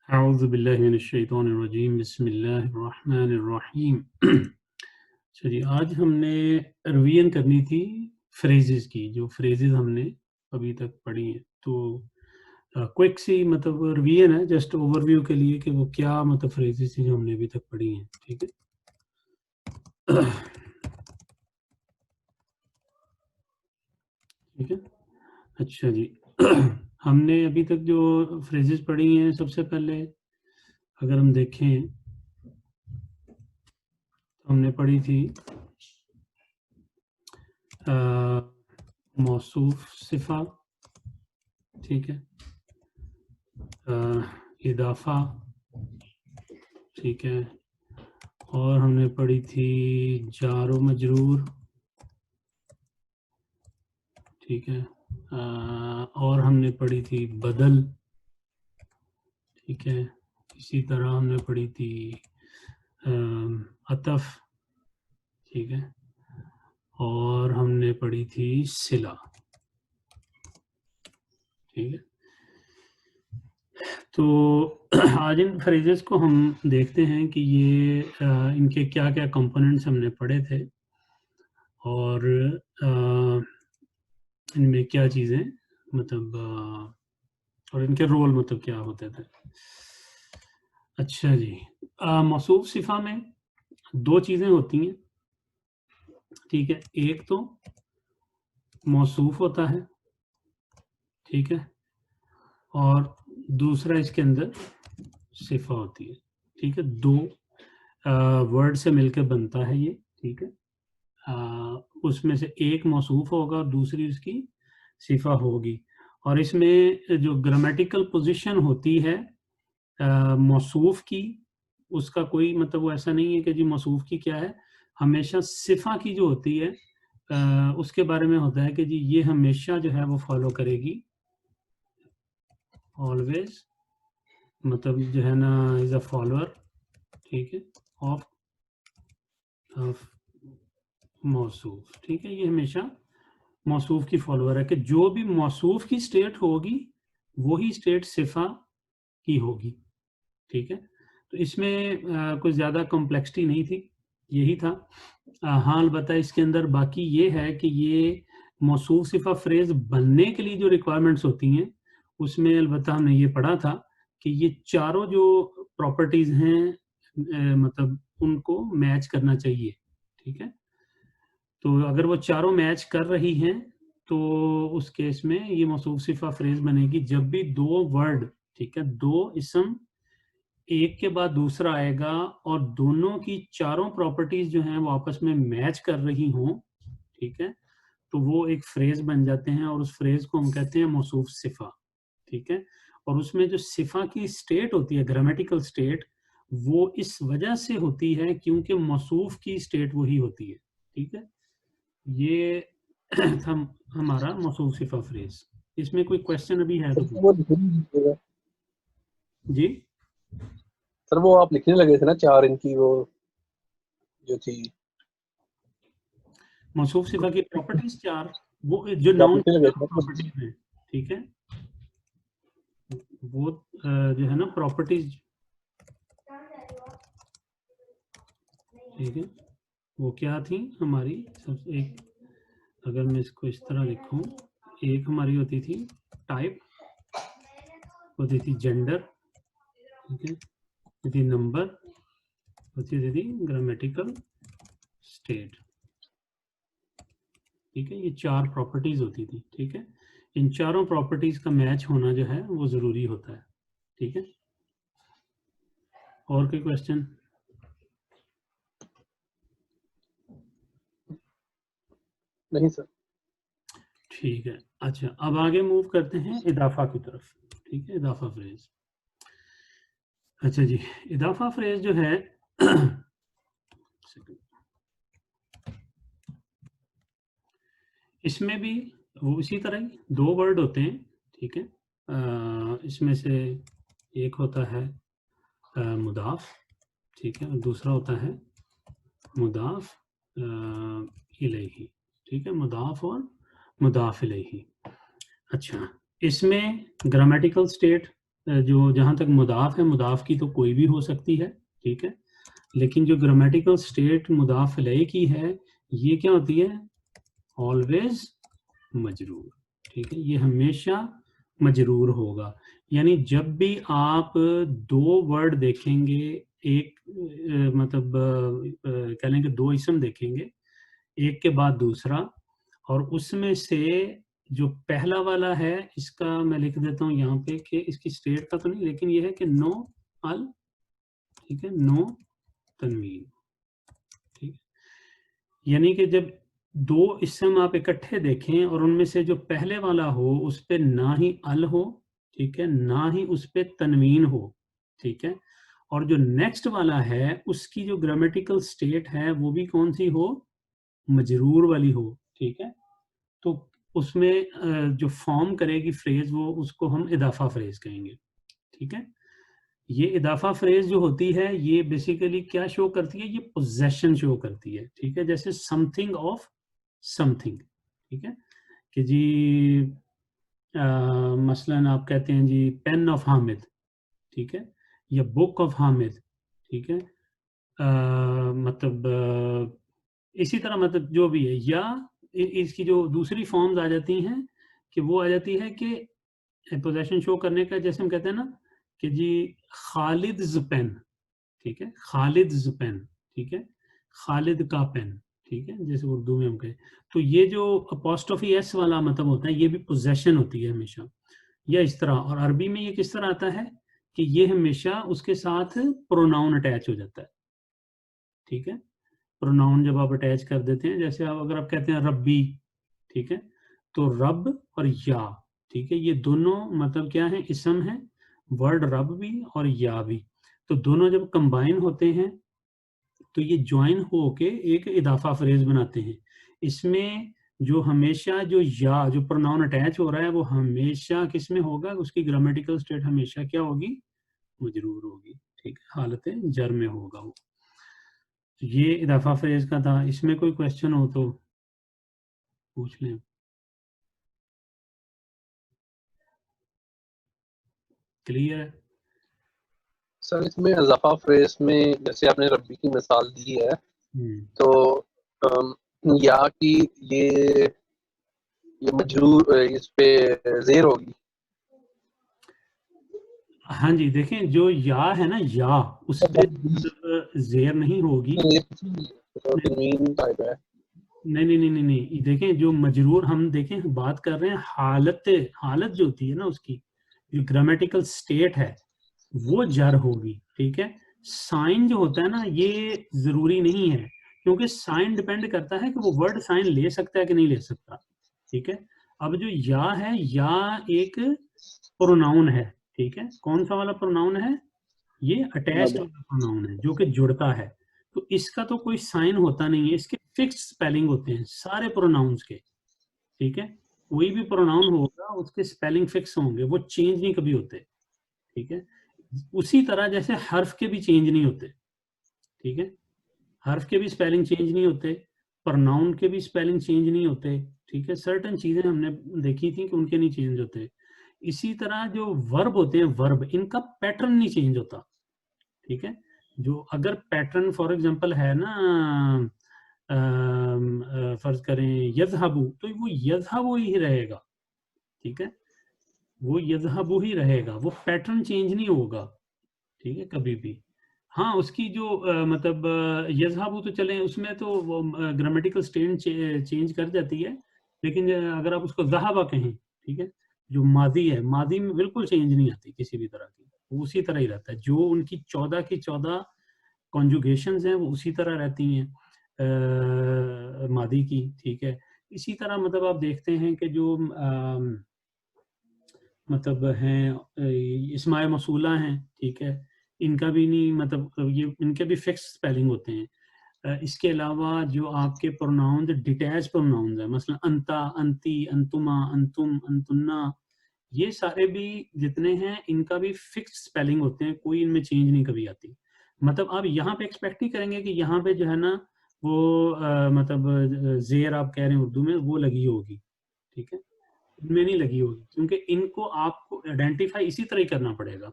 अऊज़ु बिल्लाहि मिनश्शैतानिर्रजीम बिस्मिल्लाहिर्रहमानिर्रहीम। चलिए, आज हमने रिवीजन करनी थी फ्रेजेस की, जो फ्रेजेस हमने अभी तक पढ़ी हैं। तो क्विक सी मतलब रिवीजन है, जस्ट ओवरव्यू के लिए कि वो क्या मतलब फ्रेजेस थी जो हमने अभी तक पढ़ी हैं। ठीक है, ठीक है। अच्छा जी, हमने अभी तक जो फ्रेजेस पढ़ी हैं, सबसे पहले अगर हम देखें तो हमने पढ़ी थी मौसूफ सिफा, ठीक है, इदाफा, ठीक है, और हमने पढ़ी थी जार व मजरूर, ठीक है, और हमने पढ़ी थी बदल, ठीक है, इसी तरह हमने पढ़ी थी अतफ, ठीक है, और हमने पढ़ी थी सिला, ठीक है। तो आज इन फ्रेजेस को हम देखते हैं कि ये इनके क्या क्या कंपोनेंट्स हमने पढ़े थे और इनमें क्या चीज़ें मतलब और इनके रोल मतलब क्या होते थे। अच्छा जी, मौसूफ सिफा में दो चीज़ें होती हैं, ठीक है। एक तो मौसूफ होता है, ठीक है, और दूसरा इसके अंदर सिफा होती है, ठीक है। दो वर्ड से मिलकर बनता है ये, ठीक है। उसमें से एक मौसूफ होगा और दूसरी उसकी सिफा होगी। और इसमें जो ग्रामेटिकल पोजीशन होती है मौसूफ की, उसका कोई मतलब वो ऐसा नहीं है कि जी मौसूफ की क्या है, हमेशा सिफा की जो होती है उसके बारे में होता है कि जी ये हमेशा जो है वो फॉलो करेगी, ऑलवेज, मतलब जो है ना इज अ फॉलोअर, ठीक है, ऑफ मौसूफ, ठीक है। ये हमेशा मौसूफ की फॉलोअर है कि जो भी मौसूफ की स्टेट होगी वही स्टेट सिफा की होगी, ठीक है। तो इसमें कुछ ज़्यादा कॉम्प्लेक्सिटी नहीं थी, यही था। हाँ, अलबत्ता इसके अंदर बाकी ये है कि ये मौसूफ सिफा फ्रेज बनने के लिए जो रिक्वायरमेंट्स होती हैं उसमें अलबत्ता हमने ये पढ़ा था कि ये चारों जो प्रॉपर्टीज़ हैं मतलब उनको मैच करना चाहिए, ठीक है। तो अगर वो चारों मैच कर रही हैं तो उस केस में ये मौसूफ सिफा फ्रेज बनेगी जब भी दो वर्ड, ठीक है, दो इसम एक के बाद दूसरा आएगा और दोनों की चारों प्रॉपर्टीज जो हैं वो आपस में मैच कर रही हों, ठीक है, तो वो एक फ्रेज बन जाते हैं और उस फ्रेज को हम कहते हैं मौसूफ सिफा, ठीक है। और उसमें जो सिफा की स्टेट होती है, ग्रामेटिकल स्टेट, वो इस वजह से होती है क्योंकि मौसूफ की स्टेट वही होती है, ठीक है। ये था हमारा मौसूफ सिफा फ्रेज। इसमें कोई क्वेश्चन अभी है तो वो लिखने लीजिएगा जी। सर, वो आप लिखने लगे थे ना चार इनकी वो जो थी मौसूफ सिफा की प्रॉपर्टीज चार, वो जो आप नाउन लिखने लगे थे ना प्रॉपर्टीज है, ठीक है, वो जो है ना प्रॉपर्टीज, ठीक है, वो क्या थी हमारी। सबसे एक, अगर मैं इसको इस तरह लिखूं, एक हमारी होती थी टाइप, होती थी जेंडर, ठीक है, होती थी नंबर, होती थी ग्रामेटिकल स्टेट, ठीक है। ये चार प्रॉपर्टीज होती थी, ठीक है। इन चारों प्रॉपर्टीज का मैच होना जो है वो जरूरी होता है, ठीक है। और कोई क्वेश्चन? नहीं सर। ठीक है। अच्छा, अब आगे मूव करते हैं इदाफा की तरफ, ठीक है, इदाफा फ्रेज। अच्छा जी, इदाफा फ्रेज जो है इसमें भी वो इसी तरह ही दो वर्ड होते हैं, ठीक है। इसमें से एक होता है मुदाफ, ठीक है, और दूसरा होता है मुदाफ इलैही, ठीक है। मुदाफ और मुदाफ इलैहि। अच्छा, इसमें ग्रामेटिकल स्टेट जो जहाँ तक मुदाफ है, मुदाफ की तो कोई भी हो सकती है, ठीक है, लेकिन जो ग्रामेटिकल स्टेट मुदाफ इलैहि की है ये क्या होती है, ऑलवेज मजरूर, ठीक है, ये हमेशा मजरूर होगा। यानी जब भी आप दो वर्ड देखेंगे, एक मतलब कह लेंगे दो इसम देखेंगे, एक के बाद दूसरा, और उसमें से जो पहला वाला है इसका मैं लिख देता हूँ यहाँ पे कि इसकी स्टेट का तो नहीं, लेकिन ये है कि नो अल, ठीक है, नो तनवीन, ठीक, यानी कि जब दो इसम आप इकट्ठे देखें और उनमें से जो पहले वाला हो उस पे ना ही अल हो, ठीक है, ना ही उस पे तनवीन हो, ठीक है, और जो नेक्स्ट वाला है उसकी जो ग्रामेटिकल स्टेट है वो भी कौन सी हो, मजरूर वाली हो, ठीक है, तो उसमें जो फॉर्म करेगी फ्रेज वो उसको हम इदाफा फ्रेज कहेंगे, ठीक है। ये इदाफा फ्रेज जो होती है ये बेसिकली क्या शो करती है, ये पोजेशन शो करती है, ठीक है, जैसे समथिंग ऑफ समथिंग, ठीक है, कि जी मसलन आप कहते हैं जी पेन ऑफ हामिद, ठीक है, या बुक ऑफ हामिद, ठीक है, मतलब इसी तरह मतलब जो भी है, या इसकी जो दूसरी फॉर्म्स आ जाती हैं कि वो आ जाती है कि पोजेशन शो करने का, जैसे हम कहते हैं ना कि जी खालिद पेन, ठीक है, खालिद पेन, ठीक है, खालिद का पेन, ठीक है, जैसे उर्दू में हम कहें, तो ये जो अपोस्ट्रोफी एस वाला मतलब होता है ये भी पोजेशन होती है हमेशा, या इस तरह। और अरबी में ये किस तरह आता है कि ये हमेशा उसके साथ प्रोनाउन अटैच हो जाता है, ठीक है, प्रोनाउन जब आप अटैच कर देते हैं, जैसे आप अगर आप कहते हैं रब्बी, ठीक है, तो रब और या, ठीक है, ये दोनों मतलब क्या है, इसम है, वर्ड रब भी और या भी, तो दोनों जब कंबाइन होते हैं तो ये ज्वाइन होके एक इदाफा फ्रेज बनाते हैं। इसमें जो हमेशा जो या जो प्रोनाउन अटैच हो रहा है वो हमेशा किस में होगा, उसकी ग्रामेटिकल स्टेट हमेशा क्या होगी, मजरूर होगी, ठीक है, हालत जर में होगा वो। तो ये इदाफा फ्रेज का था। इसमें कोई क्वेश्चन हो तो पूछ लें। क्लियर है? सर इसमें इजाफा फ्रेज में जैसे आपने रब्बी की मिसाल दी है, तो या की ये मजरूर इस पे जेर होगी। हाँ जी, देखें जो या है ना, या उस पे मतलब जेर नहीं होगी। तनवीन टाइप है। नहीं नहीं नहीं नहीं नहीं, देखें जो मजरूर हम देखें बात कर रहे हैं हालत, हालत जो होती है ना उसकी जो ग्रामेटिकल स्टेट है वो जर होगी, ठीक है। साइन जो होता है ना ये जरूरी नहीं है, क्योंकि साइन डिपेंड करता है कि वो वर्ड साइन ले सकता है कि नहीं ले सकता, ठीक है। अब जो या है, या एक प्रोनाउन है, ठीक है, कौन सा वाला प्रोनाउन है, ये अटैच्ड वाला प्रोनाउन है जो कि जुड़ता है, तो इसका तो कोई साइन होता नहीं है, इसके फिक्स्ड स्पेलिंग होते हैं सारे प्रोनाउंस के, ठीक है, कोई भी प्रोनाउन होगा उसके स्पेलिंग फिक्स होंगे, वो चेंज नहीं कभी होते, ठीक है। उसी तरह जैसे हर्फ के भी चेंज नहीं होते, ठीक है, हर्फ के भी स्पेलिंग चेंज नहीं होते, प्रोनाउन के भी स्पेलिंग चेंज नहीं होते, ठीक है, सर्टन चीजें हमने देखी थी कि उनके नहीं चेंज होते। इसी तरह जो वर्ब होते हैं, वर्ब इनका पैटर्न नहीं चेंज होता, ठीक है, जो अगर पैटर्न फॉर एग्जांपल है ना, फर्ज करें यज़हबू, तो वो यज़हबू ही रहेगा, ठीक है, वो यज़हबू ही रहेगा, वो पैटर्न चेंज नहीं होगा, ठीक है, कभी भी। हाँ, उसकी जो मतलब यज़हबू तो चले उसमें तो वो ग्रामेटिकल स्टेट चेंज कर जाती है, लेकिन अगर आप उसको ज़हाबा कहें, ठीक है, जो मादी है, मादी में बिल्कुल चेंज नहीं आती किसी भी तरह की, वो उसी तरह ही रहता है, जो उनकी 14 की 14 कॉन्जुगेशंस हैं वो उसी तरह रहती हैं मादी की, ठीक है। इसी तरह मतलब आप देखते हैं कि जो मतलब हैं इस्माए मौसूला हैं, ठीक है, इनका भी नहीं मतलब ये इनके भी फिक्स स्पेलिंग होते हैं। इसके अलावा जो आपके प्रोनाउंस डिटैच प्रोनाउंस है, मसलन अंता, अंती, अंतुमा, अंतुम, अंतुन्ना, ये सारे भी जितने हैं इनका भी फिक्स स्पेलिंग होते हैं, कोई इनमें चेंज नहीं कभी आती। मतलब आप यहाँ पे एक्सपेक्ट ही करेंगे कि यहाँ पे जो है ना वो मतलब जेर आप कह रहे हैं उर्दू में वो लगी होगी, ठीक है, इनमें नहीं लगी होगी, क्योंकि इनको आपको आइडेंटिफाई इसी तरह ही करना पड़ेगा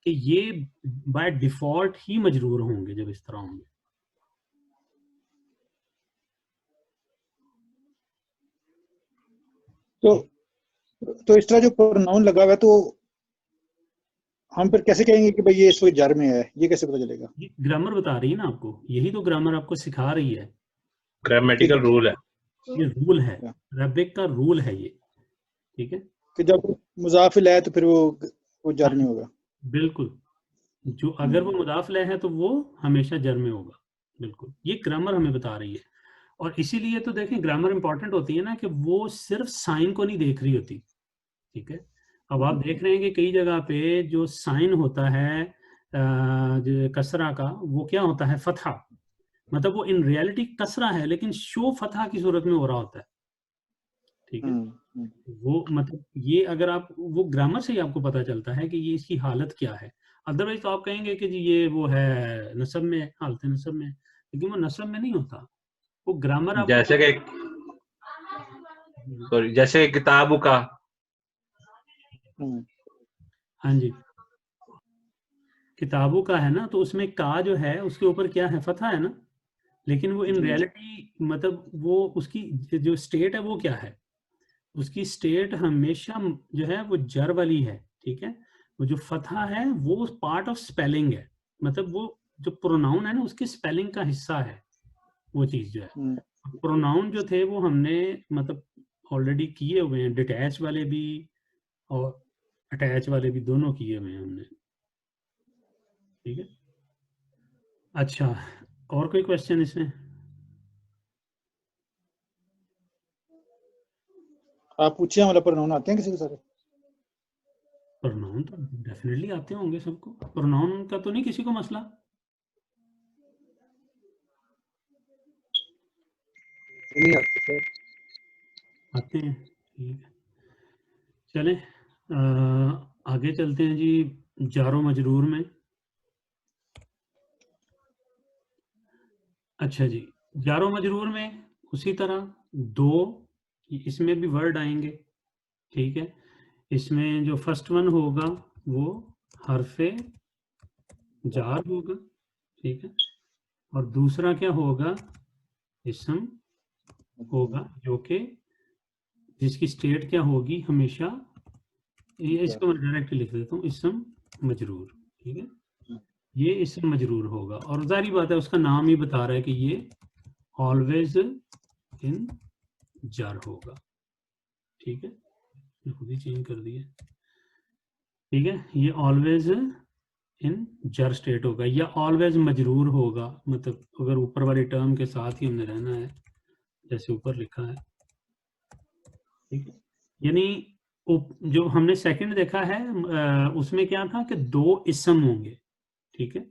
कि ये बाय डिफॉल्ट ही मजरूर होंगे जब इस तरह होंगे। तो इस तरह जो प्रोनाउन लगा हुआ है, तो हम फिर कैसे कहेंगे कि भाई ये इस वक्त जर में है, ये कैसे पता चलेगा? ये ग्रामर बता रही है ना आपको, यही तो ग्रामर आपको सिखा रही है, ग्रामेटिकल रूल है, ये रूल है, अरबिक का रूल है ये, ठीक है, कि जब मुजाफिल है तो फिर वो जर में होगा। बिल्कुल, जो अगर वो मुदाफ लह है तो वो हमेशा जर में होगा, बिल्कुल, ये ग्रामर हमें बता रही है। और इसीलिए तो देखें ग्रामर इंपॉर्टेंट होती है ना, कि वो सिर्फ साइन को नहीं देख रही होती, ठीक है। अब आप देख रहे हैं कि कई जगह पे जो साइन होता है जो कसरा का, वो क्या होता है, फतहा, मतलब वो इन रियलिटी कसरा है लेकिन शो फतहा की सूरत में हो रहा होता है, ठीक है। वो मतलब ये अगर आप वो ग्रामर से ही आपको पता चलता है कि ये इसकी हालत क्या है। अदरवाइज तो आप कहेंगे कि जी ये वो है नसब में, हालत नसब में, लेकिन वो नसब में नहीं होता, वो ग्रामर आपको जैसे कि सॉरी, जैसे किताबों का, हाँ जी, किताबों का है ना, तो उसमें का जो है उसके ऊपर क्या है, फतहा है ना, लेकिन वो इन रियलिटी मतलब वो उसकी जो स्टेट है वो क्या है, उसकी स्टेट हमेशा जो है वो जर वाली है, ठीक है। वो जो फतहा है वो पार्ट ऑफ स्पेलिंग है, मतलब वो जो प्रोनाउन है ना उसके स्पेलिंग का हिस्सा है वो चीज जो है। प्रोनाउन जो थे वो हमने मतलब ऑलरेडी किए हुए हैं, डिटैच वाले भी और अटैच वाले भी, दोनों किए हुए हैं हमने, ठीक है। अच्छा, और कोई क्वेश्चन इसमें? आप पूछिए, मतलब प्रोनाउन आते हैं किसी को सारे? प्रोनाउन तो डेफिनेटली आते होंगे सबको, प्रोनाउन का तो नहीं किसी को मसला? नहीं आते सर। आते हैं, ठीक है। चलें आगे चलते हैं जी, जारो मजरूर में। अच्छा जी, जारो मजरूर में उसी तरह दो इसमें भी वर्ड आएंगे, ठीक है। इसमें जो फर्स्ट वन होगा वो हरफे जार होगा, ठीक है, और दूसरा क्या होगा, इसम होगा, जो कि जिसकी स्टेट क्या होगी हमेशा, ये इसको मैं डायरेक्ट लिख देता हूँ, इसम मजरूर, ठीक है, ये इसम मजरूर होगा। और जारी बात है उसका नाम ही बता रहा है कि ये ऑलवेज इन जार होगा, ठीक है, खुद ही चेंज कर दिया, ठीक है, ये ऑलवेज इन जर स्टेट होगा या ऑलवेज मजरूर होगा, मतलब अगर ऊपर वाली टर्म के साथ ही हमने रहना है जैसे ऊपर लिखा है, ठीक है। यानी जो हमने सेकंड देखा है उसमें क्या था कि दो इसम होंगे, ठीक है।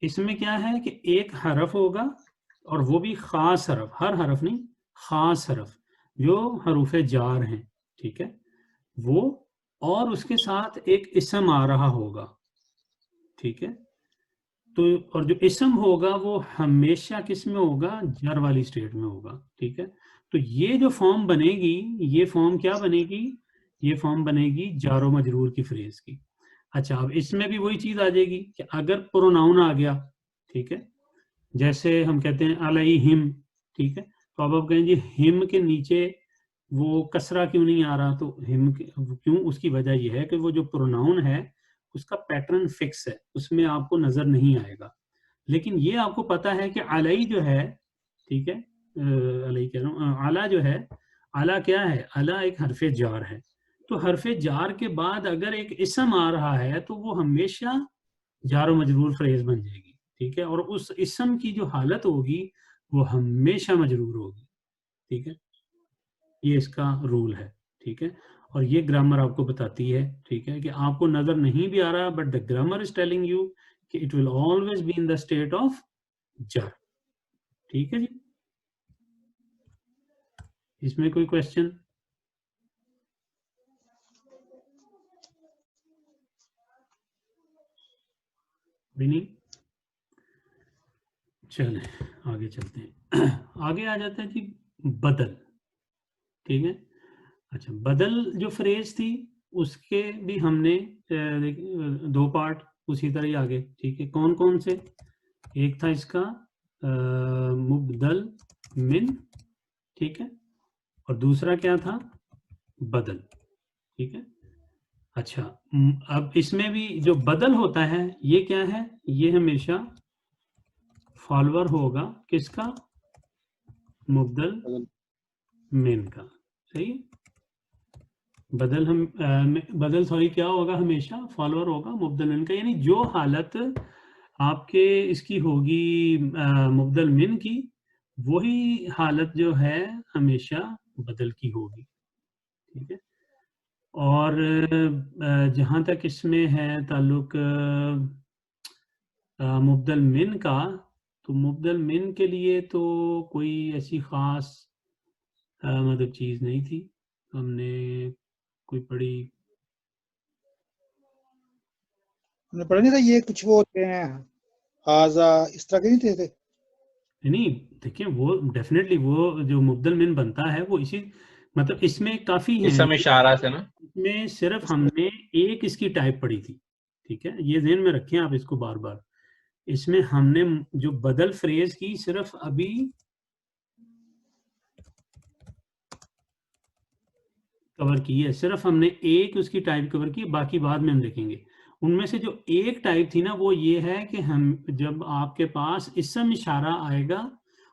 इसमें क्या है कि एक हरफ होगा और वो भी खास हरफ, हर हरफ नहीं, खास हरफ जो हरूफ जार हैं, ठीक है, वो, और उसके साथ एक इसम आ रहा होगा, ठीक है। तो और जो इसम होगा वो हमेशा किस में होगा, जर वाली स्टेट में होगा, ठीक है। तो ये जो फॉर्म बनेगी, ये फॉर्म क्या बनेगी, ये फॉर्म बनेगी जारो मजरूर की फ्रेज की। अच्छा, अब इसमें भी वही चीज आ जाएगी कि अगर प्रोनाउन आ गया, ठीक है, जैसे हम कहते हैं अलई हिम, ठीक है, तो अब आप कहेंगे हिम के नीचे वो कसरा क्यों नहीं आ रहा, तो हिम क्यों, उसकी वजह यह है कि वो जो प्रोनाउन है उसका पैटर्न फिक्स है, उसमें आपको नजर नहीं आएगा। लेकिन ये आपको पता है कि अलई जो है, ठीक है, अलई कह रहा हूँ, आला जो है, आला क्या है, अला एक हरफे जार है, तो हरफे जार के बाद अगर एक इसम आ रहा है तो वो हमेशा जारो मजरूर फ्रेज बन जाएगी, ठीक है, और उस इसम की जो हालत होगी वो हमेशा मजरूर होगी, ठीक है, ये इसका रूल है, ठीक है। और ये ग्रामर आपको बताती है, ठीक है, कि आपको नजर नहीं भी आ रहा but the grammar is telling you कि it will always be in the state of जर, ठीक है जी। इसमें कोई क्वेश्चन? भी नहीं, चलें आगे चलते हैं। आगे आ जाते हैं जी बदल, ठीक है। अच्छा, बदल जो फ्रेज थी उसके भी हमने दो पार्ट उसी तरह ही आगे, ठीक है। कौन कौन से? एक था इसका मुबदल मिन, ठीक है, और दूसरा क्या था? बदल, ठीक है। अच्छा, अब इसमें भी जो बदल होता है ये क्या है? ये हमेशा फॉलोअर होगा किसका? मुबदल मिन का, सही है। बदल बदल सॉरी क्या होगा? हमेशा फॉलोअर होगा मुबदल मिन का, यानी जो हालत आपके इसकी होगी मुबदल मिन की, वही हालत जो है हमेशा बदल की होगी, ठीक है। और जहाँ तक इसमें है ताल्लुक मुबदल मिन का, तो मुबदल मिन के लिए तो कोई ऐसी ख़ास मतलब चीज़ नहीं थी, हमने कोई पढ़ी। हमने पढ़ा नहीं था ये कुछ वो होते हैं हाजा, इस तरह के नहीं थे? नहीं, देखिए वो डेफिनेटली वो जो मुबदल मिन बनता है वो इसी मतलब इसमें काफ़ी है, इसम इशारा से ना। इसमें सिर्फ हमने एक इसकी टाइप पढ़ी थी, ठीक है। ये ज़हन में रखें आप इसको बार बार। इसमें हमने जो बदल फ्रेज की सिर्फ अभी कवर की है, सिर्फ हमने एक उसकी टाइप कवर की, बाकी बाद में हम देखेंगे। उनमें से जो एक टाइप थी ना वो ये है कि हम जब आपके पास इसम इशारा आएगा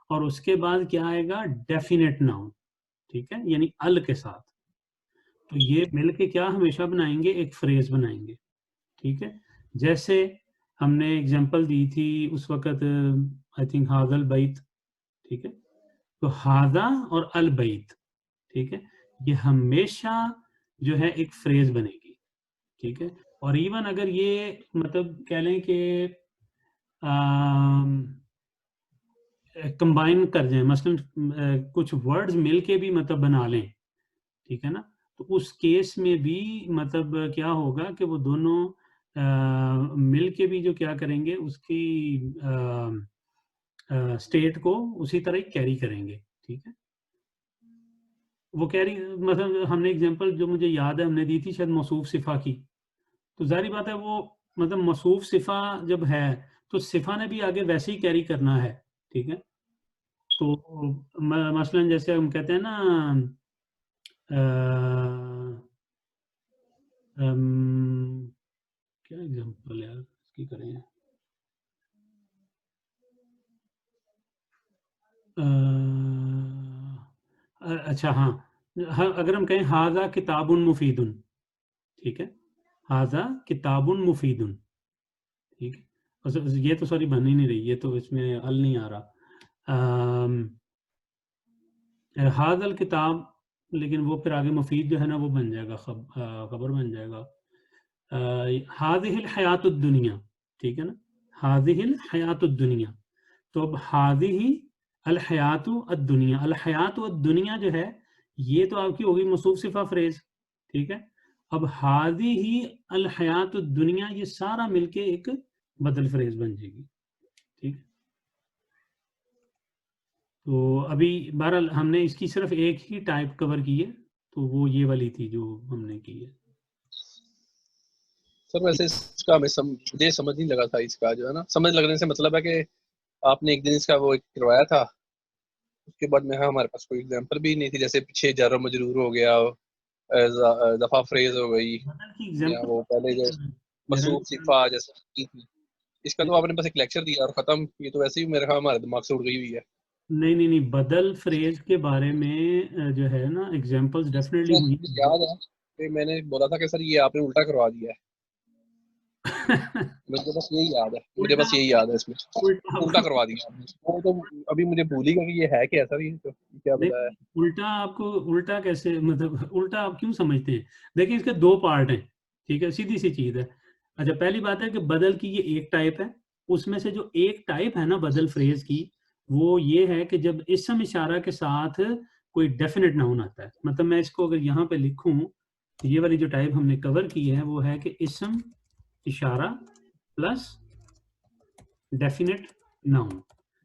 और उसके बाद क्या आएगा? डेफिनेट नाउन, ठीक है, यानी अल के साथ, तो ये मिल के क्या हमेशा बनाएंगे? एक फ्रेज बनाएंगे, ठीक है। जैसे हमने एग्जांपल दी थी उस वक्त, आई थिंक हादल बैत, ठीक है। तो हादा और अल बैत, ठीक है, ये हमेशा जो है एक फ्रेज बनेगी, ठीक है। और इवन अगर ये मतलब कह लें कि कंबाइन कर जाए, मसलन कुछ वर्ड्स मिलके भी मतलब बना लें, ठीक है ना, तो उस केस में भी मतलब क्या होगा कि वो दोनों मिलके भी जो क्या करेंगे उसकी स्टेट को उसी तरह ही कैरी करेंगे, ठीक है। वो कैरी मतलब हमने एग्जांपल जो मुझे याद है हमने दी थी शायद मौसूफ सिफा की, तो जाहिर बात है वो मतलब मौसूफ सिफा जब है तो सिफा ने भी आगे वैसे ही कैरी करना है, ठीक है। तो मसलन जैसे हम कहते हैं ना क्या एग्जांपल यार इसकी करें? अच्छा हाँ, अगर हम कहें हाजा किताबुन मुफीदुन, ठीक है, हाजा किताबुन मुफीदुन, ठीक है। ये तो सॉरी बन ही नहीं रही, ये तो इसमें अल नहीं आ रहा। हाजल किताब, लेकिन वो फिर आगे मुफीद जो है ना वो बन जाएगा, खबर बन जाएगा। हादिहिल हयातुद दुनिया, ठीक है ना, हादिहिल हयातुद दुनिया, तो अब हादिही अल हयातु अद दुनिया, अल हयातु अद दुनिया जो है ये तो आपकी होगी मौसूफ सिफा फ्रेज, ठीक है। अब हादिही अल हयातुद दुनिया ये सारा मिलके एक बदल फ्रेज बन जाएगी, ठीक है। तो अभी बहरहाल हमने इसकी सिर्फ एक ही टाइप कवर की है, तो वो ये वाली थी जो हमने की है। सर वैसे इसका मुझे समझ नहीं लगा था इसका, जो है ना, समझ लगने से मतलब है कि आपने एक दिन इसका वो करवाया था, उसके बाद में हमारे पास कोई एग्जांपल भी नहीं थी, जैसे पीछे जार मजरूर हो गया, दफा फ्रेज हो गई, बदल की या एग्जांपल वो पहले जो मेरा मसूफ सिफा जैसा की थी, इसका तो आपने बस एक लेक्चर दिया और खत्म, ये तो वैसे ही मेरे ख्याल हमारे दिमाग से उड़ गई हुई है। नहीं, बदल फ्रेज के बारे में जो है ना एग्जांपल्स डेफिनेटली सर हुई मुझे याद है कि मैंने बोला था कि सर ये आपने उल्टा करवा दिया है, मुझे बस यही याद है, मुझे उल्टा बस यही याद है, इसमें उल्टा आपको करवा दिया आपने, वो तो अभी मुझे भूल ही गया कि ये है क्या सर, ये तो क्या बताया। देखिए उल्टा आपको उल्टा कैसे मतलब उल्टा आप क्यों समझते हैं? देखिए इसके दो पार्ट हैं, ठीक है, सीधी सी चीज है। अच्छा, पहली बात है कि बदल की ये एक टाइप है, उसमें से जो एक टाइप है ना बदल फ्रेज की, वो ये है कि जब इसम इशारा के साथ कोई डेफिनेट नाउन आता है, मतलब मैं इसको अगर यहाँ पे लिखूं तो ये वाली जो टाइप हमने कवर की है वो है कि इसम इशारा प्लस डेफिनेट नाउन,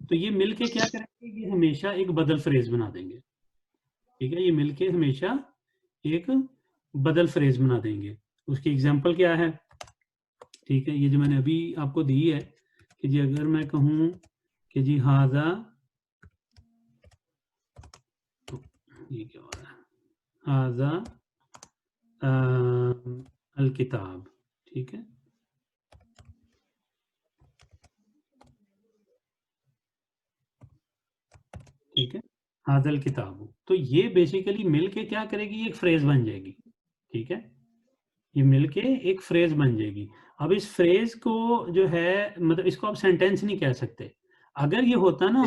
तो ये मिलके क्या करेंगे? ये हमेशा एक बदल फ्रेज बना देंगे, ठीक है। ये मिलके हमेशा एक बदल फ्रेज बना देंगे। उसकी एग्जांपल क्या है, ठीक है, ये जो मैंने अभी आपको दी है कि जी अगर मैं कहूँ कि जी हाजा, तो ये क्या हो रहा है, हाजा अल किताब, ठीक है, ठीक है, हाजल किताब, तो ये बेसिकली मिलके क्या करेगी, एक फ्रेज बन जाएगी, ठीक है, ये मिलके एक फ्रेज बन जाएगी। अब इस फ्रेज को जो है मतलब इसको आप सेंटेंस नहीं कह सकते। अगर ये होता ना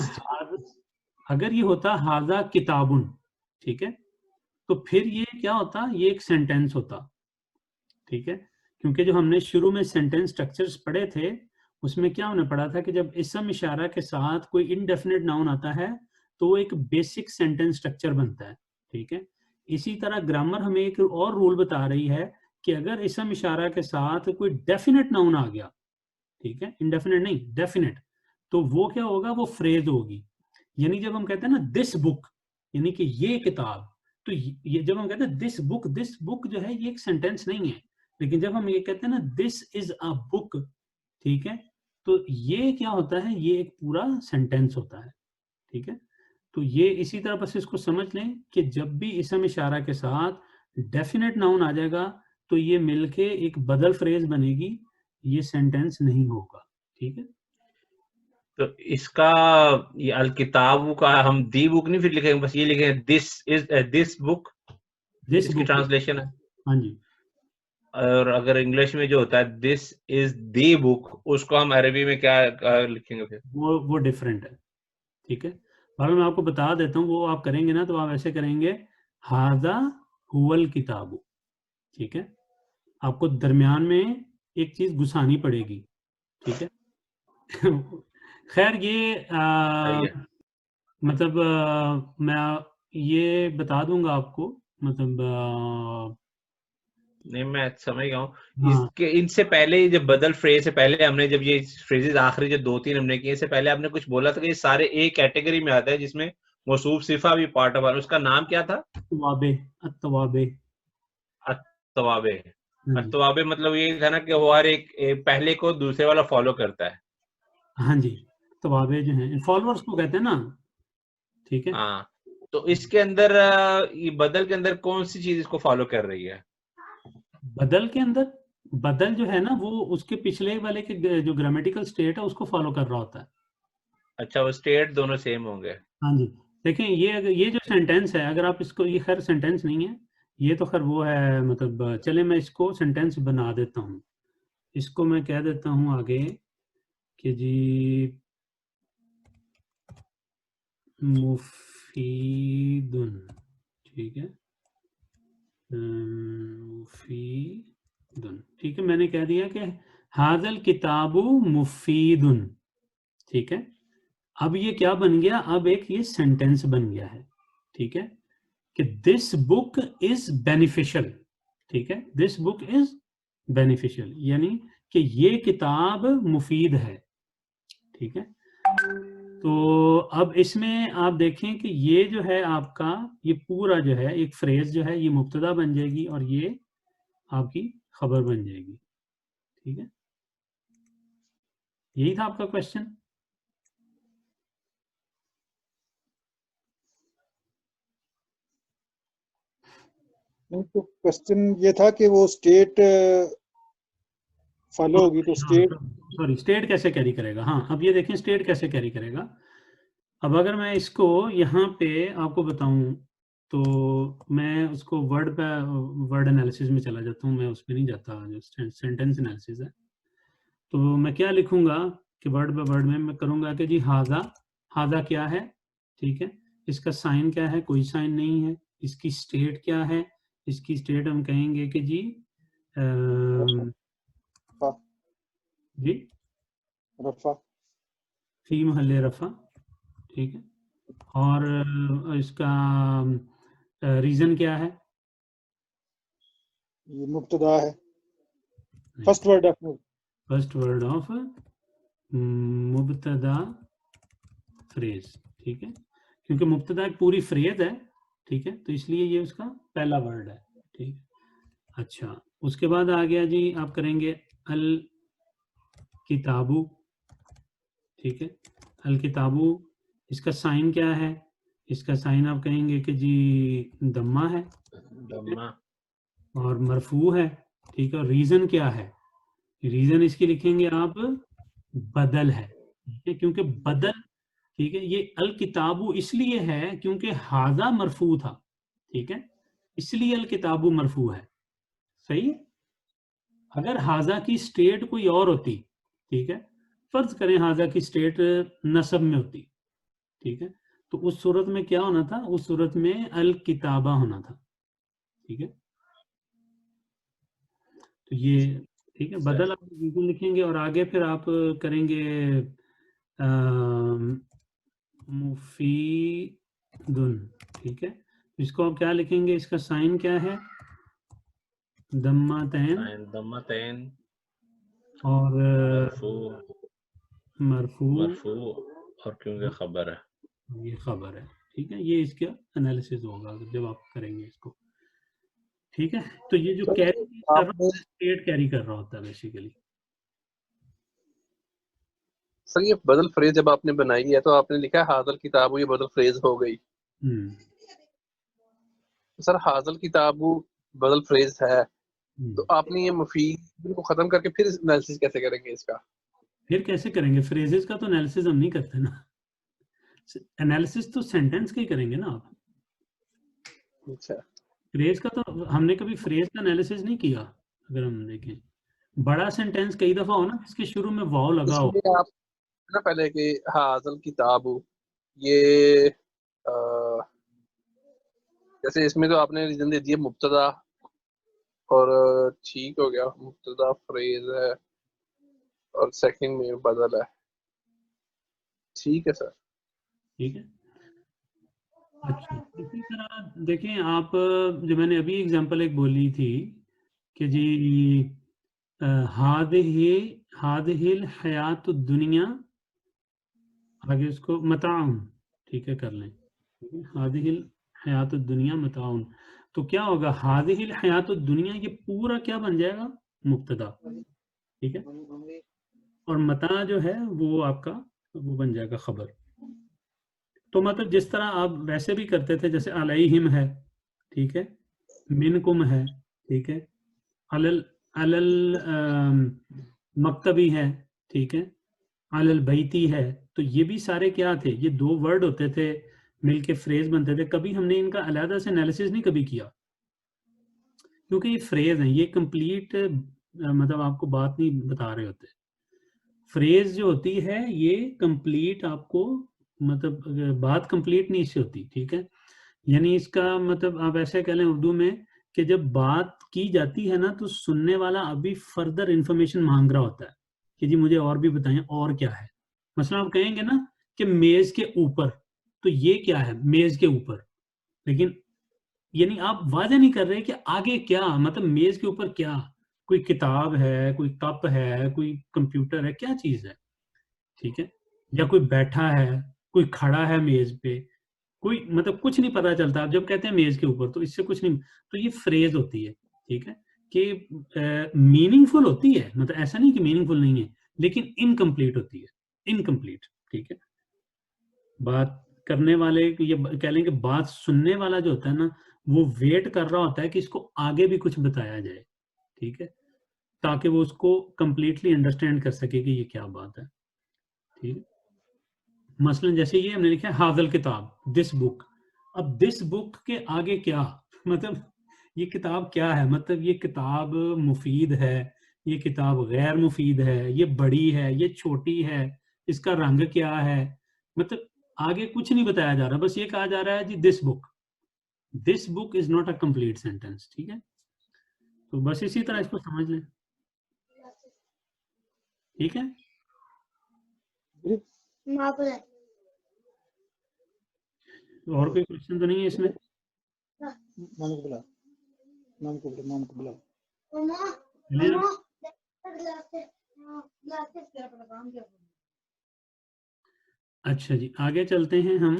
अगर ये होता हाजा किताबुन, ठीक है, तो फिर ये क्या होता, ये एक सेंटेंस होता, ठीक है, क्योंकि जो हमने शुरू में सेंटेंस स्ट्रक्चर्स पढ़े थे उसमें क्या हमने पढ़ा था कि जब इसम इशारा के साथ कोई इनडेफिनेट नाउन आता है तो वो एक बेसिक सेंटेंस स्ट्रक्चर बनता है, ठीक है। इसी तरह ग्रामर हमें एक और रूल बता रही है कि अगर इसम इशारा के साथ कोई डेफिनेट नाउन आ गया, ठीक है, इनडेफिनेट नहीं डेफिनेट, तो वो क्या होगा, वो फ्रेज होगी। यानी जब हम कहते हैं ना दिस बुक, यानी कि ये किताब, तो ये जब हम कहते हैं दिस बुक जो है ये एक सेंटेंस नहीं है, लेकिन जब हम ये कहते हैं ना दिस इज अ बुक, ठीक है, तो ये क्या होता है, ये एक पूरा सेंटेंस होता है, ठीक है। तो ये इसी तरह बस इसको समझ लें कि जब भी इसम इशारा के साथ डेफिनेट नाउन आ जाएगा तो ये मिलके एक बदल फ्रेज बनेगी, ये सेंटेंस नहीं होगा, ठीक है। तो इसका ये अल किताब का हम दी बुक नहीं फिर लिखेंगे, बस ये लिखेंगे दिस बुक, दिस इसकी बुक, ट्रांसलेशन है। हाँ जी, और अगर इंग्लिश में जो होता है दिस इज दी बुक, उसको हम अरबी में क्या लिखेंगे फिर? वो डिफरेंट है, ठीक है। और मैं आपको बता देता हूँ, वो आप करेंगे ना तो आप ऐसे करेंगे हाजा हुवल किताबु, ठीक है, आपको दरमियान में एक चीज घुसानी पड़ेगी, ठीक है। खैर ये सही है। मतलब मैं ये बता दूंगा आपको, मतलब नहीं मैं समझ गया हूँ। हाँ इसके इनसे पहले जब बदल फ्रेज से पहले हमने जब ये फ्रेजेस आखिरी जो 2-3 हमने किए, इससे पहले आपने कुछ बोला था कि ये सारे एक कैटेगरी में आते हैं जिसमें मौसूफ सिफा भी पार्ट ऑफ, उसका नाम क्या था? तवाबे, अत्तवाबे, अत्तवाबे। हाँ जी, अत्तवाबे मतलब ये था ना कि वो हर एक पहले को दूसरे वाला फॉलो करता है। हाँ जी, तवाबे जो हैं फॉलोअर्स को कहते हैं ना, ठीक है। हाँ, तो इसके अंदर ये बदल के अंदर कौन सी चीज इसको फॉलो कर रही है? बदल के अंदर, बदल जो है ना वो उसके पिछले वाले के जो ग्रामेटिकल स्टेट है उसको फॉलो कर रहा होता है। अच्छा, वो स्टेट दोनों सेम होंगे। हाँ जी, देखें ये जो सेंटेंस है, अगर आप इसको, ये खैर सेंटेंस नहीं है, ये तो खैर वो है, मतलब चले मैं इसको सेंटेंस बना देता हूँ, इसको मैं कह देता हूँ आगे कि जी मुफीदुन, ठीक है, मुफीदुन, ठीक है, मैंने कह दिया कि हाजल किताबु मुफीदुन, ठीक है। अब ये क्या बन गया, अब एक ये सेंटेंस बन गया है, ठीक है, कि दिस बुक इज बेनिफिशियल, ठीक है, दिस बुक इज बेनिफिशियल, यानी कि ये किताब मुफीद है, ठीक है। तो अब इसमें आप देखें कि ये जो है आपका, ये पूरा जो है एक फ्रेज जो है ये मुब्तदा बन जाएगी और ये आपकी खबर बन जाएगी, ठीक है। यही था आपका क्वेश्चन। नहीं तो क्वेश्चन ये था कि वो स्टेट फॉलो होगी तो स्टेट, सॉरी, स्टेट कैसे कैरी करेगा, हाँ अब ये देखें स्टेट कैसे कैरी करेगा। अब अगर मैं इसको यहाँ पे आपको बताऊं तो मैं उसको वर्ड एनालिसिस में चला जाता हूँ, मैं उसमें नहीं जाता जो सेंटेंस एनालिसिस है। तो मैं क्या लिखूंगा कि वर्ड बाय वर्ड में मैं करूंगा कि जी हाजा, हाजा क्या है, ठीक है, इसका साइन क्या है, कोई साइन नहीं है, इसकी स्टेट क्या है, इसकी स्टेट हम कहेंगे कि जी रफा, जी रफा, फी महल्ले रफा, ठीक है। और इसका रीजन क्या है, ये मुब्तदा है, first word of, first word of मुब्तदा फ्रेज, ठीक है, क्योंकि मुब्तदा एक पूरी फ्रेज है, ठीक है, तो इसलिए ये उसका पहला वर्ड है। ठीक है। अच्छा, उसके बाद आ गया जी, आप करेंगे अल किताबू, ठीक है। अल किताबू, इसका साइन क्या है? इसका साइन आप कहेंगे कि जी दम्मा है, दम्मा। और मरफू है, ठीक है। रीजन क्या है? रीजन इसकी लिखेंगे आप बदल है, ठीक है, क्योंकि बदल, ठीक है। ये अल किताबू इसलिए है क्योंकि हाजा मरफू था, ठीक है, इसलिए अल किताबू मरफू है, सही है। अगर हाजा की स्टेट कोई और होती, ठीक है, फर्ज करें हाजा की स्टेट नसब में होती, ठीक है, तो उस सूरत में क्या होना था? उस सूरत में अल किताबा होना था, ठीक है। तो ये, ठीक है, बदल आप बिल्कुल लिखेंगे, और आगे फिर आप करेंगे मुफीदुन, ठीक है। इसको आप क्या लिखेंगे? इसका साइन क्या है? दम्मातैन, साइन दम्मातैन, और मरफू, मरफू, मरफू, और क्योंकि खबर है, ये खबर है, ठीक है। ये इसका एनालिसिस होगा जब आप करेंगे इसको, ठीक है। तो ये जो सर कैरी कर रहा आपने होता है, स्टेट कैरी कर रहा होता है बेसिकली। सर ये बदल फ्रेज जब आपने बनाई है तो आपने लिखा है हाजल किताबू, ये बदल फ्रेज हो गई। सर हाजल किताबू बदल फ्रेज है, तो आपने ये मुफीद को खत्म करके फिर एनालिसिस कैसे करेंगे इसका? फिर कैसे करेंगे? फ्रेजेस का तो एनालिसिस हम नहीं करते ना, एनालिसिस तो सेंटेंस का ही करेंगे ना आप। अच्छा, फ्रेज का तो हमने कभी फ्रेज का एनालिसिस नहीं किया। अगर हम देखें, बड़ा सेंटेंस कई दफा हो ना जिसके शुरू में वाव लगा हो। इसमें आप ना पहले कि हाजल किताबू, ये जैसे इसमें तो आपने रीजन दे दिया मुब्तदा, और ठीक हो गया, मुब्तदा फ्रेज है और सेकंड में बदल है, ठीक है सर। ठीक है। अच्छा, इसी तरह देखें आप, जो मैंने अभी एग्जांपल एक बोली थी कि जी हादिही हादिहिल हयात दुनिया, आगे उसको मताउन, ठीक है, कर लें, ठीक है। हादिहिल हयात दुनिया मताउन, तो क्या होगा? हादिहिल हयात दुनिया, ये पूरा क्या बन जाएगा? मुब्तदा, ठीक है, और मता जो है वो आपका वो बन जाएगा खबर। तो मतलब जिस तरह आप वैसे भी करते थे, जैसे अलैहिम है, ठीक है, मिनकुम है, ठीक है, अलल अलल मक्तबी है, ठीक है, अलल बैती है, तो ये भी सारे क्या थे? ये दो वर्ड होते थे, मिलके फ्रेज बनते थे। कभी हमने इनका अलहदा से एनालिसिस नहीं कभी किया, क्योंकि ये फ्रेज हैं, ये कंप्लीट मतलब आपको बात नहीं बता रहे होते। फ्रेज जो होती है ये कंप्लीट आपको, मतलब बात कंप्लीट नहीं इससे होती, ठीक है। यानी इसका मतलब आप ऐसे कह लें उर्दू में कि जब बात की जाती है ना, तो सुनने वाला अभी फर्दर इंफॉर्मेशन मांग रहा होता है कि जी मुझे और भी बताएं, और क्या है। मसलन आप कहेंगे ना कि मेज के ऊपर, तो ये क्या है? मेज के ऊपर, लेकिन यानी आप वादा नहीं कर रहे कि आगे क्या, मतलब मेज के ऊपर क्या, कोई किताब है, कोई कप है, कोई कंप्यूटर है, क्या चीज है, ठीक है, या कोई बैठा है, कोई खड़ा है मेज पे, कोई मतलब कुछ नहीं पता चलता। आप जब कहते हैं मेज के ऊपर, तो इससे कुछ नहीं, तो ये फ्रेज होती है, ठीक है, कि मीनिंगफुल होती है, मतलब ऐसा नहीं कि मीनिंगफुल नहीं है, लेकिन इनकम्प्लीट होती है, इनकम्प्लीट, ठीक है। बात करने वाले को ये कह लेंगे, बात सुनने वाला जो होता है ना, वो वेट कर रहा होता है कि इसको आगे भी कुछ बताया जाए, ठीक है, ताकि वो उसको कंप्लीटली अंडरस्टैंड कर सके कि ये क्या बात है, ठीक है। मसलन जैसे ये हमने लिखा है हाजल किताब, दिस बुक। अब दिस बुक के आगे क्या, मतलब ये किताब क्या है? मतलब ये किताब मुफीद है, ये किताब गैर मुफीद है, ये बड़ी है, ये छोटी है, इसका रंग क्या है, मतलब आगे कुछ नहीं बताया जा रहा, बस ये कहा जा रहा है जी this book is not a complete sentence, ठीक है। तो बस इसी तरह इसको समझ लें, ठीक है। और कोई क्वेश्चन तो नहीं है इसमें? मामू को बुला, मामू को बुला, मामू को बुला। चलिए अब, अच्छा जी, आगे चलते हैं हम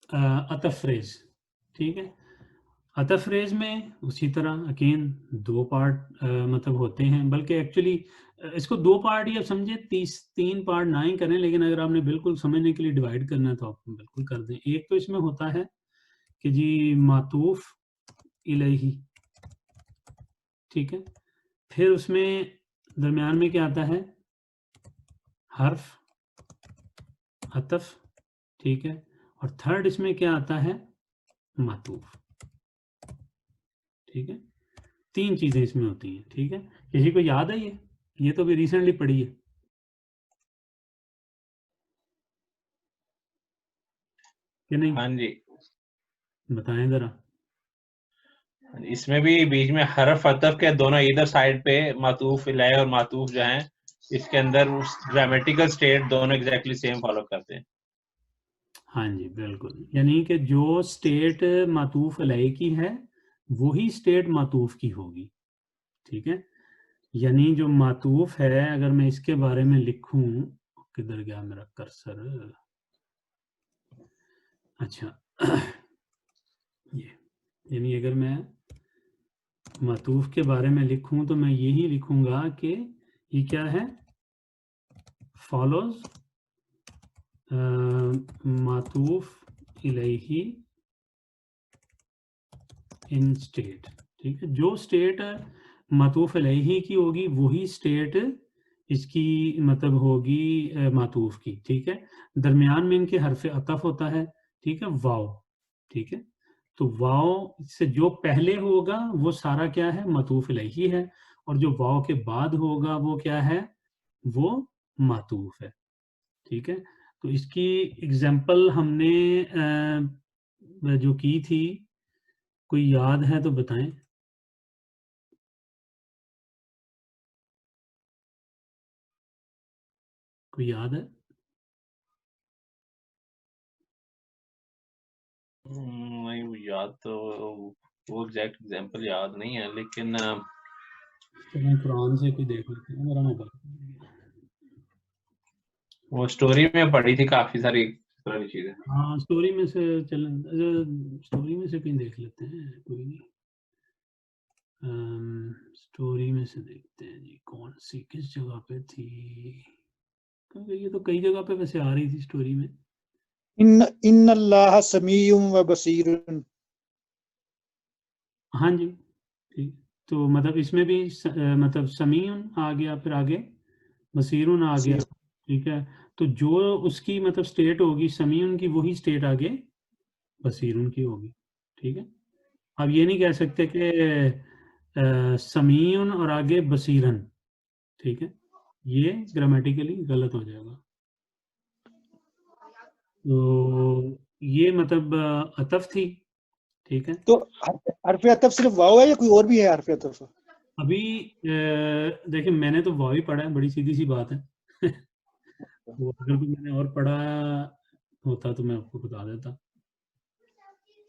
अतफ फ्रेज, ठीक है। अतफ फ्रेज में उसी तरह अगेन 2 पार्ट मतलब होते हैं, बल्कि एक्चुअली इसको 2 पार्ट या समझे 3 पार्ट ना ही करें, लेकिन अगर आपने बिल्कुल समझने के लिए डिवाइड करना है तो आप बिल्कुल कर दें। एक तो इसमें होता है कि जी मातूफ इलैही, ठीक है, फिर उसमें दरमियान में क्या आता है, हर्फ अतफ, ठीक है, और थर्ड इसमें क्या आता है, मातूफ, ठीक है। 3 चीजें इसमें होती हैं, ठीक है। किसी को याद है ये तो भी रिसेंटली पढ़ी है कि नहीं? हाँ जी, बताएं जरा। इसमें भी बीच में हरफ अतफ के दोनों इधर साइड पे मातूफ इलैह और मातूफ जो है, इसके अंदर उस ग्रामेटिकल स्टेट दोनों एग्जैक्टली सेम फॉलो करते हैं। हाँ जी बिल्कुल, यानी कि जो स्टेट मातूफ अलैह की है वही स्टेट मातूफ की होगी, ठीक है। यानी जो मातूफ है, अगर मैं इसके बारे में लिखूं, किधर गया मेरा कर्सर, अच्छा ये, यानी अगर मैं मातूफ के बारे में लिखूं तो मैं यही लिखूंगा कि ये क्या है, फॉलोज मातूफ इलैही इन स्टेट, ठीक है। जो स्टेट मातूफ अलैही की होगी वही स्टेट इसकी मतलब होगी मातूफ की, ठीक है। दरमियान में इनके हरफ अतफ होता है, ठीक है, वाव, ठीक है। तो वाव से जो पहले होगा वो सारा क्या है, मातूफ अलैही है, और जो वाव के बाद होगा वो क्या है, वो मातूफ है, ठीक है। तो इसकी एग्जाम्पल हमने जो की थी, कोई याद है तो बताएं। कोई याद है? नहीं, वो याद तो, वो एग्जैक्ट एग्जांपल याद नहीं है, लेकिन चलें कुरान से कोई देख लेते हैं, मेरा मोबाइल। वो स्टोरी में पढ़ी थी काफी सारी इस तरह की चीजें। हाँ स्टोरी में से चलें, स्टोरी में से कहीं देख लेते हैं, कोई नहीं। स्टोरी में से देखते हैं जी, कौन सी किस जगह पे थी, क्योंकि ये तो कई जगह पे वैसे आ रही थी स्टोरी में। इन्नल्लाह समीउम व बसीरुन। हाँ जी ठीक, तो मतलब इसमें भी मतलब समीउन आ गया, फिर आगे बसीरुन आ गया, ठीक है। तो जो उसकी मतलब स्टेट होगी समीउन की, वही स्टेट आगे बसीरुन की होगी, ठीक है। अब ये नहीं कह सकते कि समीउन और आगे बसीरन, ठीक है, ये ग्रामेटिकली गलत हो जाएगा। तो ये मतलब अतफ थी, ठीक है। तो हरफ अतफ सिर्फ वाव है या कोई और भी है हरफ अतफ? अभी देखिए मैंने तो वाव ही पढ़ा है, बड़ी सीधी सी बात है वो अगर भी मैंने और पढ़ा होता तो मैं आपको बता देता।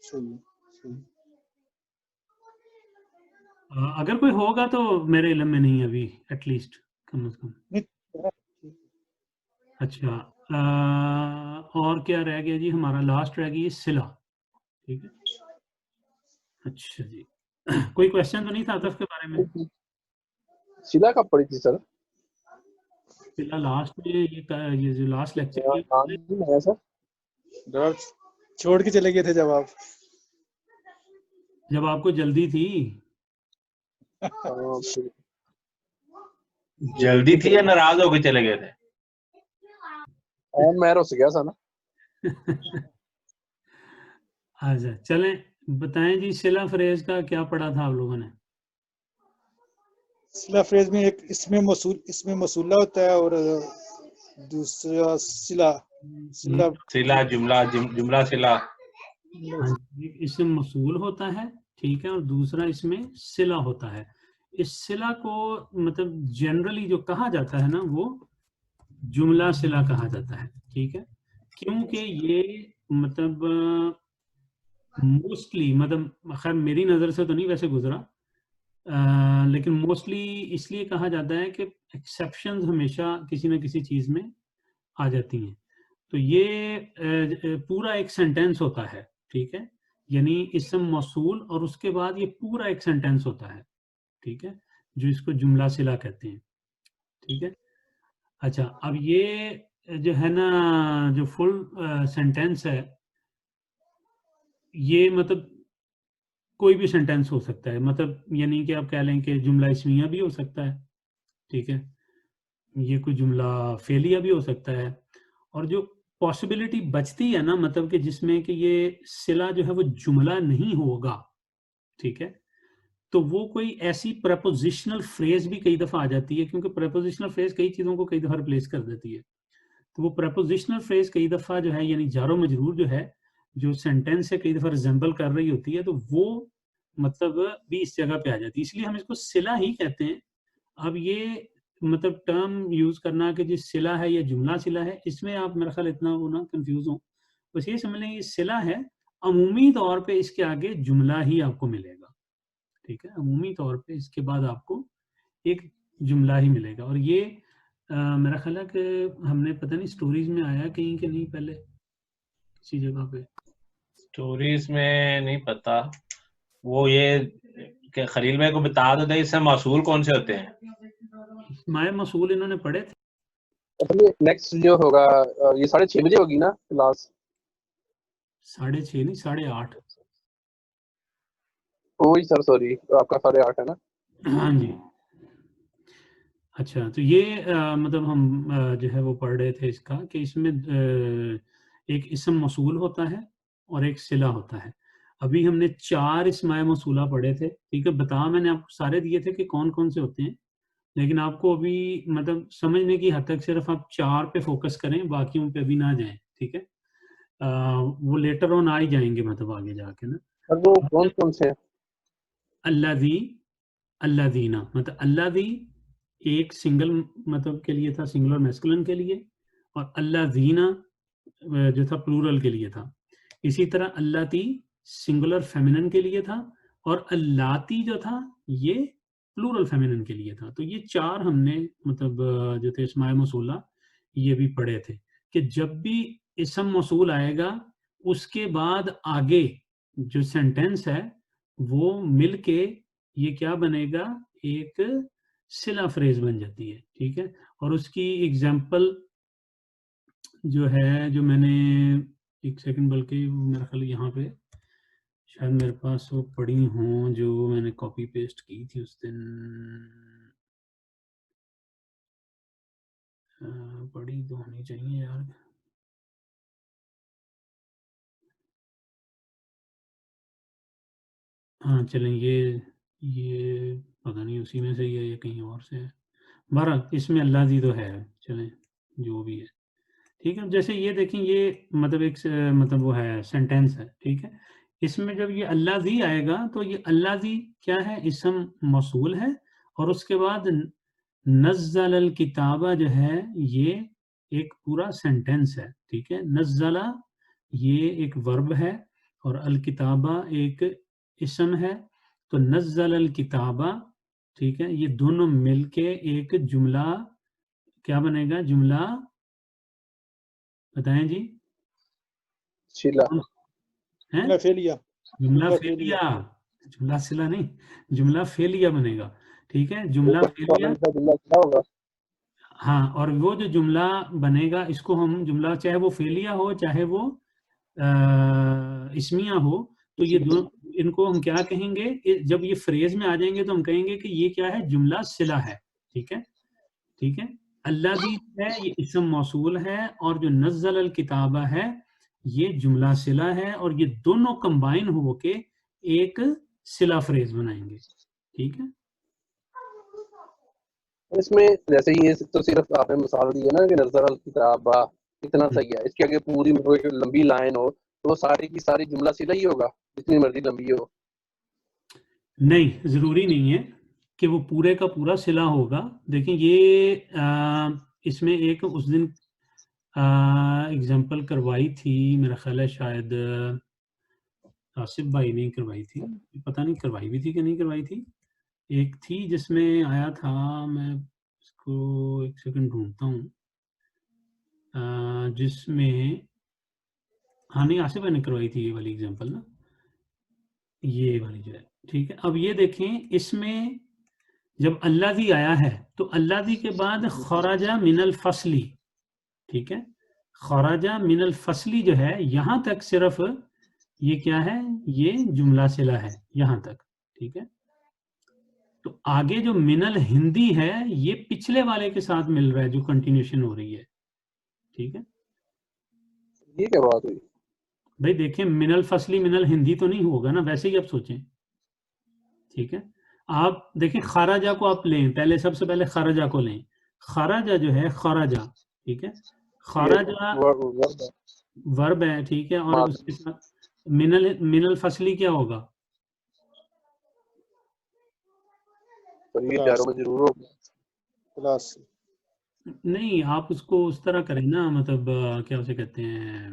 सही सही। अगर कोई होगा तो मेरे इल्म में नहीं अभी, एटलीस्ट कम से कम। नहीं, अच्छा और क्या रह गया जी, हमारा लास्ट रह गई सिला, ठीक है। अच्छा जी कोई क्वेश्चन तो नहीं था अतफ के बारे में? सिला कब पढ़ी थी सर? सिला लास्ट में, ये जो लास्ट लेक्चर किया नाम नहीं आया सर। जवाब छोड़ के चले गए थे जवाब। जब आपको जल्दी थी। जल्दी थी या नाराज होकर चले गए थे? मैं रुस गया था ना। अच्छा चलें, बताएं जी सिला फ्रेज का क्या पढ़ा था आप लोगों ने? सिला फ्रेज में एक इसमें मसूला होता है और दूसरा सिला सिला सिला जुमला सिला। हाँ, एक इसमें मसूल होता है, ठीक है, और दूसरा इसमें सिला होता है। इस सिला को मतलब जनरली जो कहा जाता है ना, वो जुमला सिला कहा जाता है, ठीक है। क्योंकि ये मतलब मोस्टली मतलब खैर मेरी नज़र से तो नहीं वैसे गुजरा, लेकिन मोस्टली इसलिए कहा जाता है कि एक्सेप्शंस हमेशा किसी ना किसी चीज़ में आ जाती हैं। तो ये पूरा एक सेंटेंस होता है, ठीक है। यानी इसम मौसूल और उसके बाद ये पूरा एक सेंटेंस होता है, ठीक है, जो इसको जुमला सिला कहते हैं, ठीक है। अच्छा, अब ये जो है ना, जो फुल सेंटेंस है, ये मतलब कोई भी सेंटेंस हो सकता है, मतलब यानी कि आप कह लें कि जुमला इसमिया भी हो सकता है, ठीक है, ये कोई जुमला फेलिया भी हो सकता है। और जो पॉसिबिलिटी बचती है ना, मतलब कि जिसमें कि ये सिला जो है वो जुमला नहीं होगा, ठीक है, तो वो कोई ऐसी प्रपोजिशनल फ्रेज भी कई दफा आ जाती है, क्योंकि प्रपोजिशनल फ्रेज कई चीजों को कई दफा रिप्लेस कर देती है। तो वो प्रपोजिशनल फ्रेज कई दफा जो है, यानी जारो मजरूर जो है, जो सेंटेंस है, कई दफा रिजेंबल कर रही होती है, तो वो मतलब भी इस जगह पे आ जाती है, इसलिए हम इसको सिला ही कहते हैं। अब ये मतलब टर्म यूज करना कि जी सिला है या जुमला सिला है, इसमें आप मेरा ख्याल इतना वो ना कंफ्यूज हो, बस ये समझ लें ये सिला है, अमूमी तौर पे इसके आगे जुमला ही आपको मिलेगा, ठीक है, अमूमी तौर पे इसके बाद आपको एक जुमला ही मिलेगा। और ये मेरा ख्याल है कि हमने पता नहीं स्टोरीज में आया कहीं कि नहीं, पहले किसी जगह पे स्टोरीज में नहीं पता। वो ये कि खलील भाई को बता दो इससे मौसूल कौन से होते हैं। माए मसूल इन्होंने पढ़े थे। नेक्स्ट जो होगा ये 6:30 बजे होगी ना क्लास? 6:30 नहीं, 8:30। वही सर, सॉरी, आपका 8:30 है ना? हाँ जी। अच्छा, तो ये मतलब हम जो है वो पढ़ रहे थे इसका कि इसमें एक इसम मौसूल होता है और एक सिला होता है। अभी हमने 4 इसमाए मौसूला पढ़े थे, ठीक है, बता मैंने आपको सारे दिए थे कि कौन कौन से होते हैं, लेकिन आपको अभी मतलब समझने की हद तक सिर्फ आप 4 पे फोकस करें, बाकियों पे अभी ना जाएं, ठीक है। वो लेटर ऑन आ ही जाएंगे, मतलब आगे जाके ना। सर वो कौन कौन से हैं? अल्लादी, अल्लादीना, मतलब अल्लादी एक सिंगल मतलब के लिए था, सिंगुलर मैस्कुलिन के लिए, और अल्लादीना जो था प्लूरल के लिए था। इसी तरह अल्लाती सिंगुलर फेमिनिन के लिए था, और अल्लाती जो था ये प्लूरल फेमिनिन के लिए था। तो ये 4 हमने मतलब जो थे इस्माए मौसूला ये भी पढ़े थे कि जब भी इसम मौसूल आएगा उसके बाद आगे जो सेंटेंस है वो मिलके ये क्या बनेगा, एक सिला फ्रेज बन जाती है, ठीक है। और उसकी एग्जांपल जो है, जो मैंने एक सेकंड, बल्कि मेरा ख्याल यहाँ पे शायद मेरे पास वो पढ़ी हों जो मैंने कॉपी पेस्ट की थी उस दिन, पढ़ी तो होनी चाहिए यार। हाँ चलें, ये पता नहीं उसी में से ही है या कहीं और से है, बहरहाल इसमें अल्लाह दी तो है, चलें जो भी है, ठीक है। जैसे ये देखें, ये मतलब एक मतलब वो है सेंटेंस है, ठीक है, इसमें जब ये अल्लाह दी आएगा तो ये अल्लाह दी क्या है, इसम मौसूल है, और उसके बाद नज़्ज़ल अल किताबा जो है ये एक पूरा सेंटेंस है, ठीक है। नज़्ज़ला ये एक वर्ब है और अल किताबा एक इसम है, तो नज़्ज़ल अल किताबा, ठीक है, ये दोनों मिलके एक जुमला क्या बनेगा, जुमला बताएं जी, शीला। हैं, जुमला फेलिया। जुमला जुमला फेलिया, फेलिया। जुमला सिला नहीं, जुमला फेलिया बनेगा, ठीक है, वो जुमला फेलिया। का जुमला क्या होगा? हाँ, और वो जो जुमला बनेगा इसको हम जुमला, चाहे वो फेलिया हो चाहे वो इसमिया हो, तो ये दो, इनको हम क्या कहेंगे, जब ये फ्रेज में आ जाएंगे तो हम कहेंगे कि ये क्या है, जुमला सिला है, ठीक है, ठीक है। अल्लादी है ये इसम मौसूल है, और जो नज़्ज़ल अल किताबा है ये जुमला सिला है, और ये दोनों कंबाइन होके एक सिला फ्रेज बनाएंगे, ठीक है। इसमें जैसे ये तो सिर्फ आपने मिसाल दी है ना कि नजर अल किताबा, इतना सही है। इसके आगे पूरी मतलब एक लंबी लाइन हो तो वो सारी की सारी जुमला सिला ही होगा, जितनी मर्जी लंबी हो। नहीं, जरूरी नहीं है कि वो पूरे का पूरा सिला होगा। देखिए ये इसमें एक उस दिन एग्जांपल करवाई थी, मेरा ख्याल है शायद आसिफ भाई ने करवाई थी, पता नहीं करवाई भी थी कि नहीं करवाई थी। एक थी जिसमें आया था, मैं इसको एक सेकंड ढूंढता हूँ, जिसमें हाँ नहीं, आसिफ भाई ने करवाई थी ये वाली एग्जांपल ना, ये वाली जो है, ठीक है। अब ये देखें, इसमें जब अल्लाज़ी आया है तो अल्लाज़ी के बाद खराजा मिनल फसली, ठीक है, खराजा मिनल फसली जो है, यहां तक सिर्फ ये क्या है, ये जुमला सिला है यहां तक, ठीक है। तो आगे जो मिनल हिंदी है ये पिछले वाले के साथ मिल रहा है, जो कंटिन्यूशन हो रही है, ठीक है। ये क्या बात हुई? भाई देखें, मिनल फसली मिनल हिंदी तो नहीं होगा ना, वैसे ही आप सोचें, ठीक है। आप देखें खराजा को आप लें, पहले सबसे पहले खराजा को लें, खराजा जो है खराजा, ठीक है, खराजा वर्ब है, ठीक है, और माद- उसके साथ मिनल मिनल फसली क्या होगा, तो ये जारो मजरूर हो गया। क्लास नहीं आप उसको उस तरह करें ना, मतलब क्या उसे कहते हैं,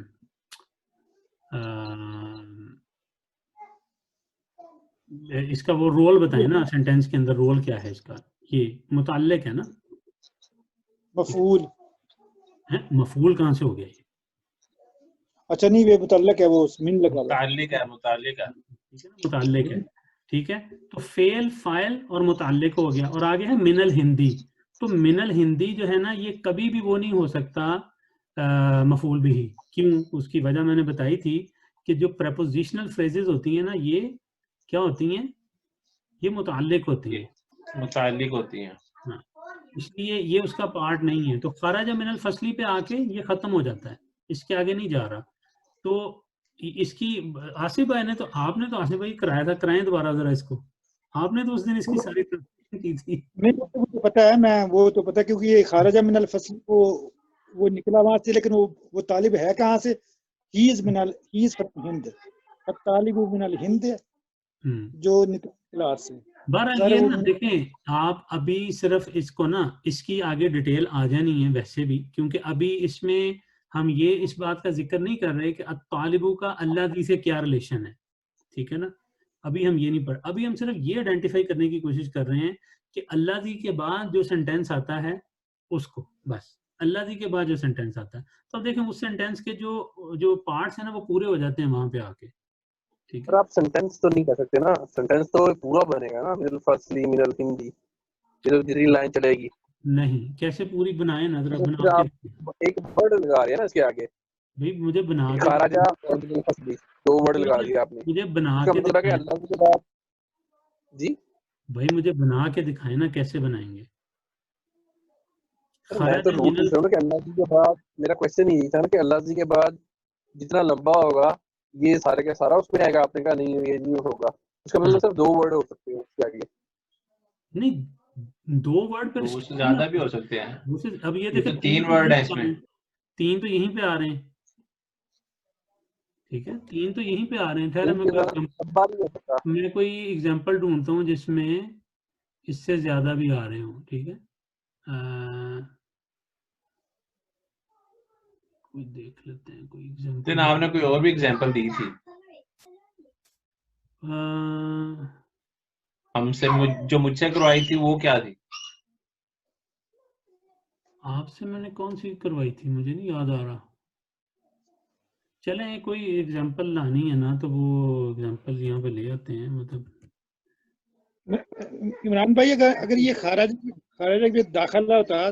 इसका वो रोल बताएं ना, सेंटेंस के अंदर रोल क्या है इसका, ये मुताल्लिक है ना, मफूल। है मफूल कहाँ से हो गया ये, अच्छा नहीं, वे मुतल्लक है, वो मिन लगा हुआ है। मुताल्लिक है, मुताल्लिक है। ठीक है ना, मुताल्लिक है, ठीक है। तो फेल फाइल और मुताल्लिक हो गया, और आगे है मिनल हिंदी। तो मिनल हिंदी जो है ना, ये कभी भी वो नहीं हो सकता मफूल भी। क्यों? उसकी वजह मैंने बताई थी कि जो प्रपोजिशनल फ्रेजेस होती हैं ना, ये क्या होती हैं, ये मुताल्लिक होती हैं, मुताल्लिक होती हैं। हाँ, इसलिए ये उसका पार्ट नहीं है। तो खराज मिनल फसली पे आके ये खत्म हो जाता है, इसके आगे नहीं जा रहा। तो इसकी आसिफ भाई ने तो, आपने तो आसिफ भाई कराया था, कराएं दोबारा जरा इसको, आपने तो उस दिन इसकी सारी तफसील की थी। नहीं वो तो पता है, मैं वो तो पता है, क्योंकि ये खारजा मिनल फसल वो निकला वहां से, लेकिन वो तालिब है कहाँ से? ही इज फ्रॉम हिंद, तालिब मिनल हिंद, जो निकला से। बहरहाल सारे ये वो ना देखें, आप अभी सिर्फ इसको ना, इसकी आगे डिटेल आ जानी है वैसे भी, क्योंकि अभी इसमें हम ये इस बात का जिक्र नहीं कर रहे कि तालिबू का अल्लाह से क्या रिलेशन है, ठीक है ना। अभी हम ये नहीं पढ़, अभी हम सिर्फ ये आइडेंटिफाई करने की कोशिश कर रहे हैं कि अल्लाह के बाद जो सेंटेंस आता है उसको, बस अल्लाह के बाद जो सेंटेंस आता है, तो अब देखें उस सेंटेंस के जो जो पार्ट्स हैं ना, वो पूरे हो जाते हैं वहां पे आके, ठीक पर है। आप सेंटेंस तो नहीं कर सकते ना, सेंटेंस तो पूरा बनेगा ना, मिनल फसली मिनल हिंदी, ये तो दूसरी लाइन चलेगी। नहीं, कैसे पूरी बनाए ना, जरा तो बना फिर के, आप एक वर्ड लगा रहे हैं ना इसके आगे, भाई मुझे बना के, खाराजा और मिनल फसली, दो वर्ड लगा दिए आपने। मुझे बना इसका के मतलब है कि दिखाएं अल्लाह के बाद जी। भाई, मुझे बना के दिखाएं ना, कैसे बनाएंगे। सर मैं तो खराज रूल मिनल, पूछ रहा हूँ ना कि अल्लाह जी के बाद, मेरा क्वेश्चन यही था ना कि अल्लाह जी के बाद जितना लंबा होगा ये सारे का सारा उसमें आएगा। आपने कहा नहीं ये नहीं होगा, उसका मतलब सिर्फ दो वर्ड हो सकते हैं उसके आगे। नहीं दो वर्ड पर तो उससे ज्यादा भी हो सकते हैं। अब ये ये देखे तो तीन 3 तो वर्ड यहीं है पे आ रहे इसमें। हैं, तीन तो यहीं पे आ रहे हैं, ठीक है, तीन तो यहीं पे आ रहे हैं। ठहरे इनके बाद लंबा नहीं हो सकता। मैं कोई एग्जांपल ढूंढता हूँ जिसमें इससे ज्यादा भी आ रहे हो, ठीक है। कोई देख लेते हैं कोई दिन एग्जांपल। आपने कोई और भी एग्जांपल दी थी हमसे, जो मुझसे करवाई थी वो क्या थी? आपसे मैंने कौन सी करवाई थी, मुझे नहीं याद आ रहा। चले कोई एग्जांपल लानी है ना, तो वो एग्जांपल यहाँ पे ले आते हैं, मतलब इमरान भाई, अगर अगर ये खारजा के दाखिला होता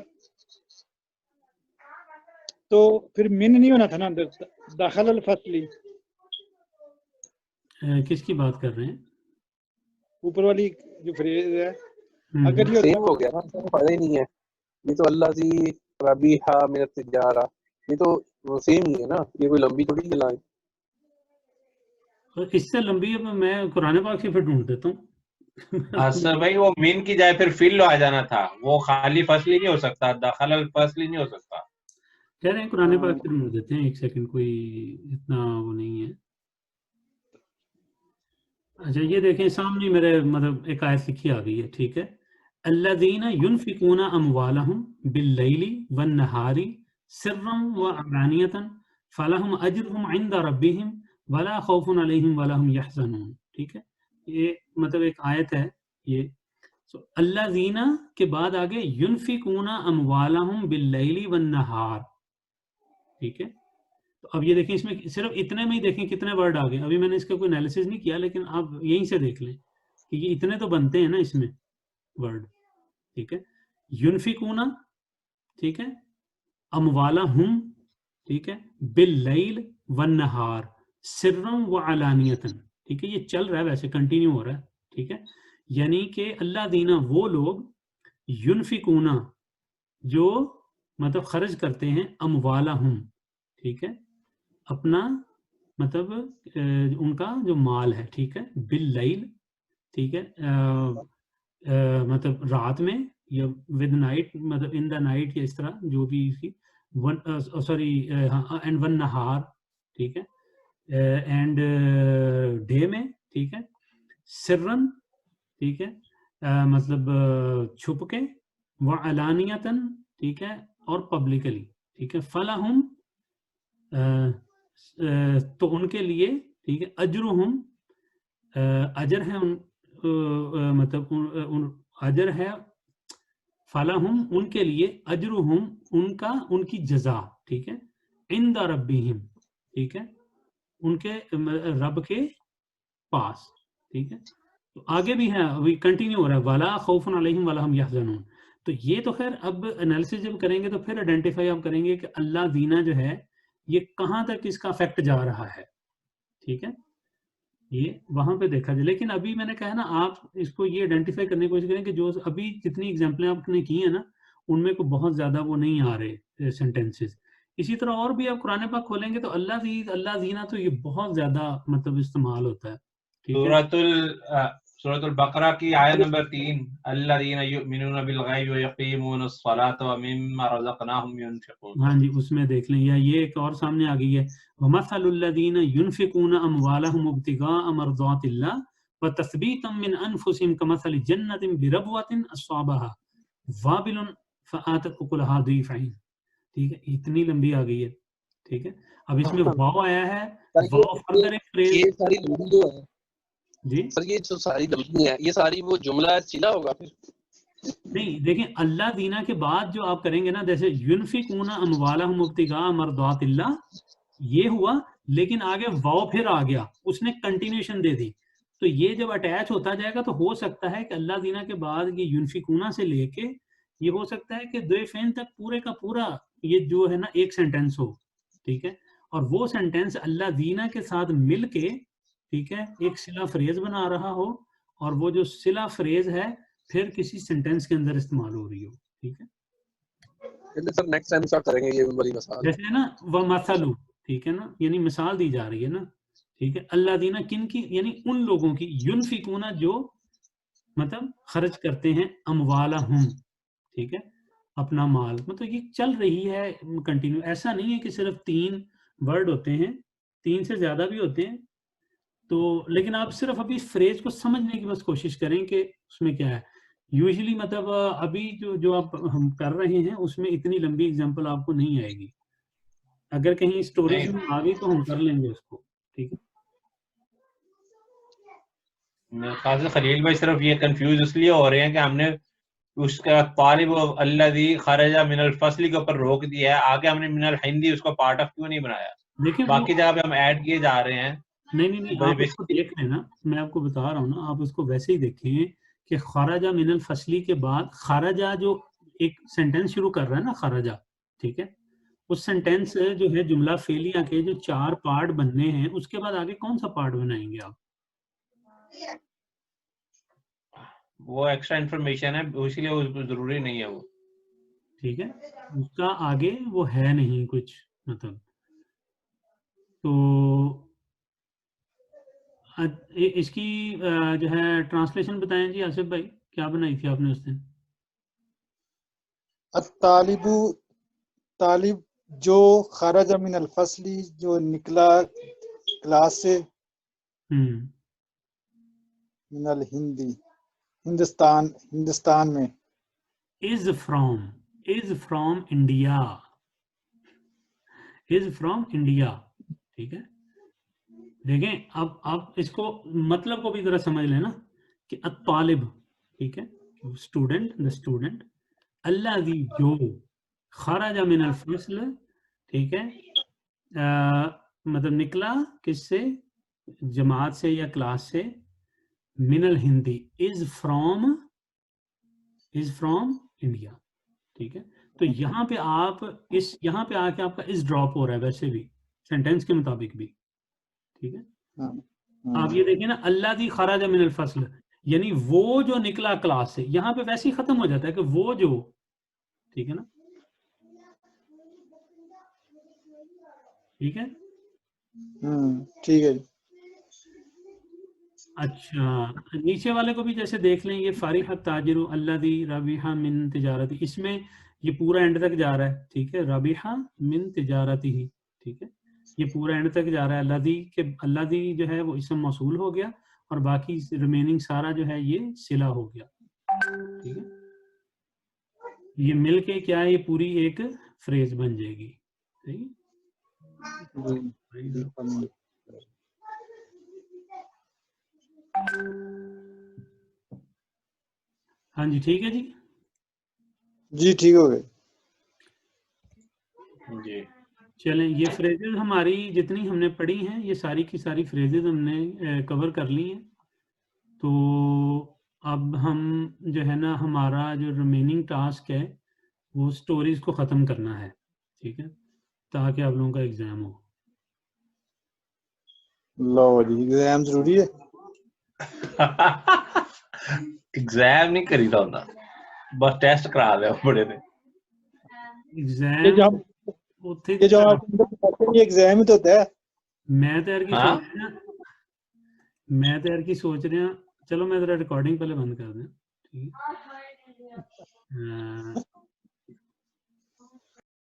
तो फिर मिन नहीं होना था ना अंदर, दाखिल अल फसली। किसकी बात कर रहे हैं? ऊपर वाली जो फ्रेज है, अगर ये सेम हो गया ना, इसका फायदा ही नहीं है। ये तो अल्लाह जी रबीहा मेरा तिजारा, ये तो सेम ही है ना, ये कोई लंबी थोड़ी है लाइन। और इससे लंबी है, मैं कुरान पाक से फिर ढूंढ देता हूँ। असर भाई वो मीन की जाए फिर फिल आ जाना था, वो खाली फसली नहीं हो सकता, दाखिल अल फसली नहीं हो सकता। कह रहे हैं कुरान पाक से ढूंढ देते हैं, एक सेकंड, कोई इतना वो नहीं है। अच्छा ये देखें सामने मेरे, मतलब एक आयत लिखी आ गई है, ठीक है। अल्लज़ीना युनफिकूना अमवालहुम बिल्लैली वन्नहारी सिर्रन व अलानियतन फलहुम अज्रुहुम इंदा रब्बिहिम वला खौफुन अलैहिम वला हुम यहज़नून, ठीक है। ये मतलब एक आयत है ये। सो अल्लज़ीना के बाद आगे युनफिकूना अमवालहुम बिल्लैली वन्नहार, ठीक है। तो अब ये देखें, इसमें सिर्फ इतने में ही देखें कितने वर्ड आ गए। अभी मैंने इसका कोई एनालिसिस नहीं किया, लेकिन आप यहीं से देख लें कि ये इतने तो बनते हैं ना इसमें वर्ड, ठीक है। युनफिकूना, ठीक है, अमवाला हुम, ठीक है, बिल्लैल वन नहार सिर्रम व अलानियतन, ठीक है। ये चल रहा है, वैसे कंटिन्यू हो रहा है, ठीक है। यानी कि अल्लाह दीना वो लोग, युनफिकूना जो मतलब खर्च करते हैं, अमवाला हुम, ठीक है, अपना मतलब उनका जो माल है, ठीक है, बिल्लैल, ठीक है, मतलब रात में या विद नाइट, मतलब इन द नाइट या इस तरह जो भी इसकी वन, सॉरी, एंड वन नहार, ठीक है, एंड डे में, ठीक है, सिर्रन, ठीक है, मतलब छुप के, व अलानियतन, ठीक है, और पब्लिकली, ठीक है। फलाहुम, तो उनके लिए, ठीक है, अजरुहुम, अजर है उन, मतलब उन अजर है, फलाहुम उनके लिए, अजरुहुम उनका, उनकी जजा, ठीक है, इंदा रब्बिहिम, ठीक है, उनके रब के पास, ठीक है। तो आगे भी है, अभी कंटिन्यू हो रहा है, वला खौफुन अलैहिम वला हम यहज़नून। तो ये तो खैर अब एनालिसिस जब करेंगे तो फिर आइडेंटिफाई आप करेंगे कि अल्लाह दीना जो है ये कहाँ तक इसका इफेक्ट जा रहा है, ठीक है, ये वहां पे देखा जाए। लेकिन अभी मैंने कहा ना, आप इसको ये आइडेंटिफाई करने की कोशिश करें कि जो अभी जितनी एग्जाम्पलें आपने की है ना, उनमें को बहुत ज्यादा वो नहीं आ रहे सेंटेंसेस। इसी तरह और भी आप कुरान पाक खोलेंगे तो अल्लाह दीना तो ये बहुत ज्यादा मतलब इस्तेमाल होता है, ठीक है। सूरतुल बकरा की आयत नंबर 3, अल्लज़ीना युमिनूना बिल गैबि व यक़ीमूनस सलाता व मिम्मा रज़क़नाहुम युनफ़िक़ून। हाँ जी, उसमें देख लें। या ये एक और सामने आ गई है, वमसलुल्लज़ीना युनफ़िक़ूना अमवालहुम इब्तिगाअ मर्ज़ातिल्लाह व तस्बीतम मिन अनफुसिहिम कमसलि जन्नतिन बिरबवतिन अस्वाबहा वाबिलुन फ़आतत उकुलहा ज़िफ़ैन, ठीक है। इतनी लंबी आ गई है, ठीक है। अब इसमें वाव आया है, वाव फर्दर एक फ्रेज ये सारी लंबी जो है जी, सर, ये जो सारी लंबी है, ये सारी वो जुमला सिला होगा फिर? नहीं देखें, अल्लाह दीना के बाद जो आप करेंगे ना, जैसे युनफिकूना अमवालहुम इब्तिगाअ मर्ज़ातिल्लाह, ये हुआ, लेकिन आगे वाव फिर आ गया, उसने कंटिन्यूएशन दे दी। तो ये जब अटैच होता जाएगा तो हो सकता है कि अल्लाह दीना के बाद ये युनफिकूना से लेके ये हो सकता है कि दैफैन तक पूरे का पूरा ये जो है ना एक सेंटेंस हो, ठीक है। और वो सेंटेंस अल्लाह दीना के साथ मिलके, ठीक है, एक सिला फ्रेज बना रहा हो, और वो जो सिला फ्रेज है फिर किसी सेंटेंस के अंदर इस्तेमाल हो रही हो, ठीक है। चलिए सर, नेक्स्ट टाइम स्टार्ट करेंगे ये वाली मसाल। जैसे है ना, व मसलू, ठीक है ना, यानी मिसाल दी जा रही है ना, ठीक है। अल्लाह दीना किन की, यानी उन लोगों की, युनफिकूना जो मतलब खर्च करते हैं, अमवाला हुम, ठीक है, अपना माल, मतलब ये चल रही है कंटिन्यू। ऐसा नहीं है कि सिर्फ 3 वर्ड होते हैं, 3 से ज्यादा भी होते हैं। तो लेकिन आप सिर्फ अभी इस फ्रेज को समझने की बस कोशिश करें कि उसमें क्या है। यूजुअली मतलब अभी जो जो आप हम कर रहे हैं उसमें इतनी लंबी एग्जांपल आपको नहीं आएगी। अगर कहीं स्टोरेज में आ गई तो हम कर लेंगे उसको, ठीक है। मेरे ख्याल से खलील भाई सिर्फ ये कंफ्यूज इसलिए हो रहे हैं कि हमने उसका तालिब अल्लज़ी खरजा मिनल फस्ल के ऊपर रोक दिया है, आगे हमने मिनल हिंदी उसको पार्ट ऑफ क्यों नहीं बनाया। देखिए बाकी जगह पे हम ऐड किए जा रहे हैं। नहीं, आप उसको देख लेना, मैं आपको बता रहा हूँ ना, आप उसको वैसे ही देखें कि खराजा मिनल फसली के बाद खराजा जो एक सेंटेंस शुरू कर रहा है ना, खराजा, ठीक है, उस सेंटेंस जो है जुमला फेलिया के जो 4 पार्ट बनने हैं, उसके बाद आगे कौन सा पार्ट बनाएंगे आप? वो एक्स्ट्रा इंफॉर्मेशन है, इसलिए वो जरूरी नहीं है वो, ठीक है, उसका आगे वो है नहीं कुछ मतलब। तो इसकी जो है ट्रांसलेशन बताएं जी आसिफ भाई, क्या बनाई थी आपने उस दिन? तालिबू, तालिब जो खराजा मिन अल फसली, जो निकला क्लास से, मिन अल हिंदी, हिंदुस्तान, हिंदुस्तान में, is from India, is from India, ठीक है। देखें, अब आप इसको मतलब को भी जरा समझ लेना कि अत्तालिब, ठीक है, स्टूडेंट, द स्टूडेंट, अल्लाज़ी जो खराजा मिन अल फस्ल, ठीक है, मतलब निकला किससे, जमात से या क्लास से, मिनल हिंदी, इज फ्रॉम इंडिया। ठीक है, तो यहाँ पे आप यहाँ पे आके आपका इस ड्रॉप हो रहा है वैसे भी सेंटेंस के मुताबिक भी। ठीक है, आप ये देखिए ना, अल्लाह दी खराज मिनल फसल, यानी वो जो निकला क्लास से, यहाँ पे वैसे ही खत्म हो जाता है कि वो जो, ठीक है ना, ठीक है। ठीक है। अच्छा, नीचे वाले को भी जैसे देख लें, ये फारिह ताजिरु अल्लज़ी रबिहा मिन तिजारती, इसमें ये पूरा एंड तक जा रहा है। ठीक है, रबिहा मिन तिजारती ही, ठीक है, ये पूरा एंड तक जा रहा है। अल्लज़ी के, अल्लज़ी जो है वो इसम मौसूल हो गया और बाकी रिमेनिंग सारा जो है ये सिला हो गया। ठीक है, ये मिलके क्या है, ये पूरी एक फ्रेज बन जाएगी। ठीक है, हाँ जी, ठीक है जी, जी ठीक हो गए जी। चलें, ये फ्रेजेस हमारी जितनी हमने पढ़ी हैं, ये सारी की सारी फ्रेजेस हमने कवर कर ली हैं। तो अब हम जो है ना, हमारा जो रिमेनिंग टास्क है वो स्टोरीज को ख़त्म करना है। ठीक है, ताकि आप लोगों का एग्ज़ाम हो। लो जी, एग्जाम जरूरी है। एग्जाम नहीं करीदा होंदा, बस टेस्ट करा दे बड़े ने। एग्जाम उत्थे ये जो आप ये एग्जाम ही तो होता है। मैं तो यार की हाँ? सोच रहा, मैं तो यार की सोच रहा, चलो मैं जरा रिकॉर्डिंग पहले बंद कर दें। ठीक है,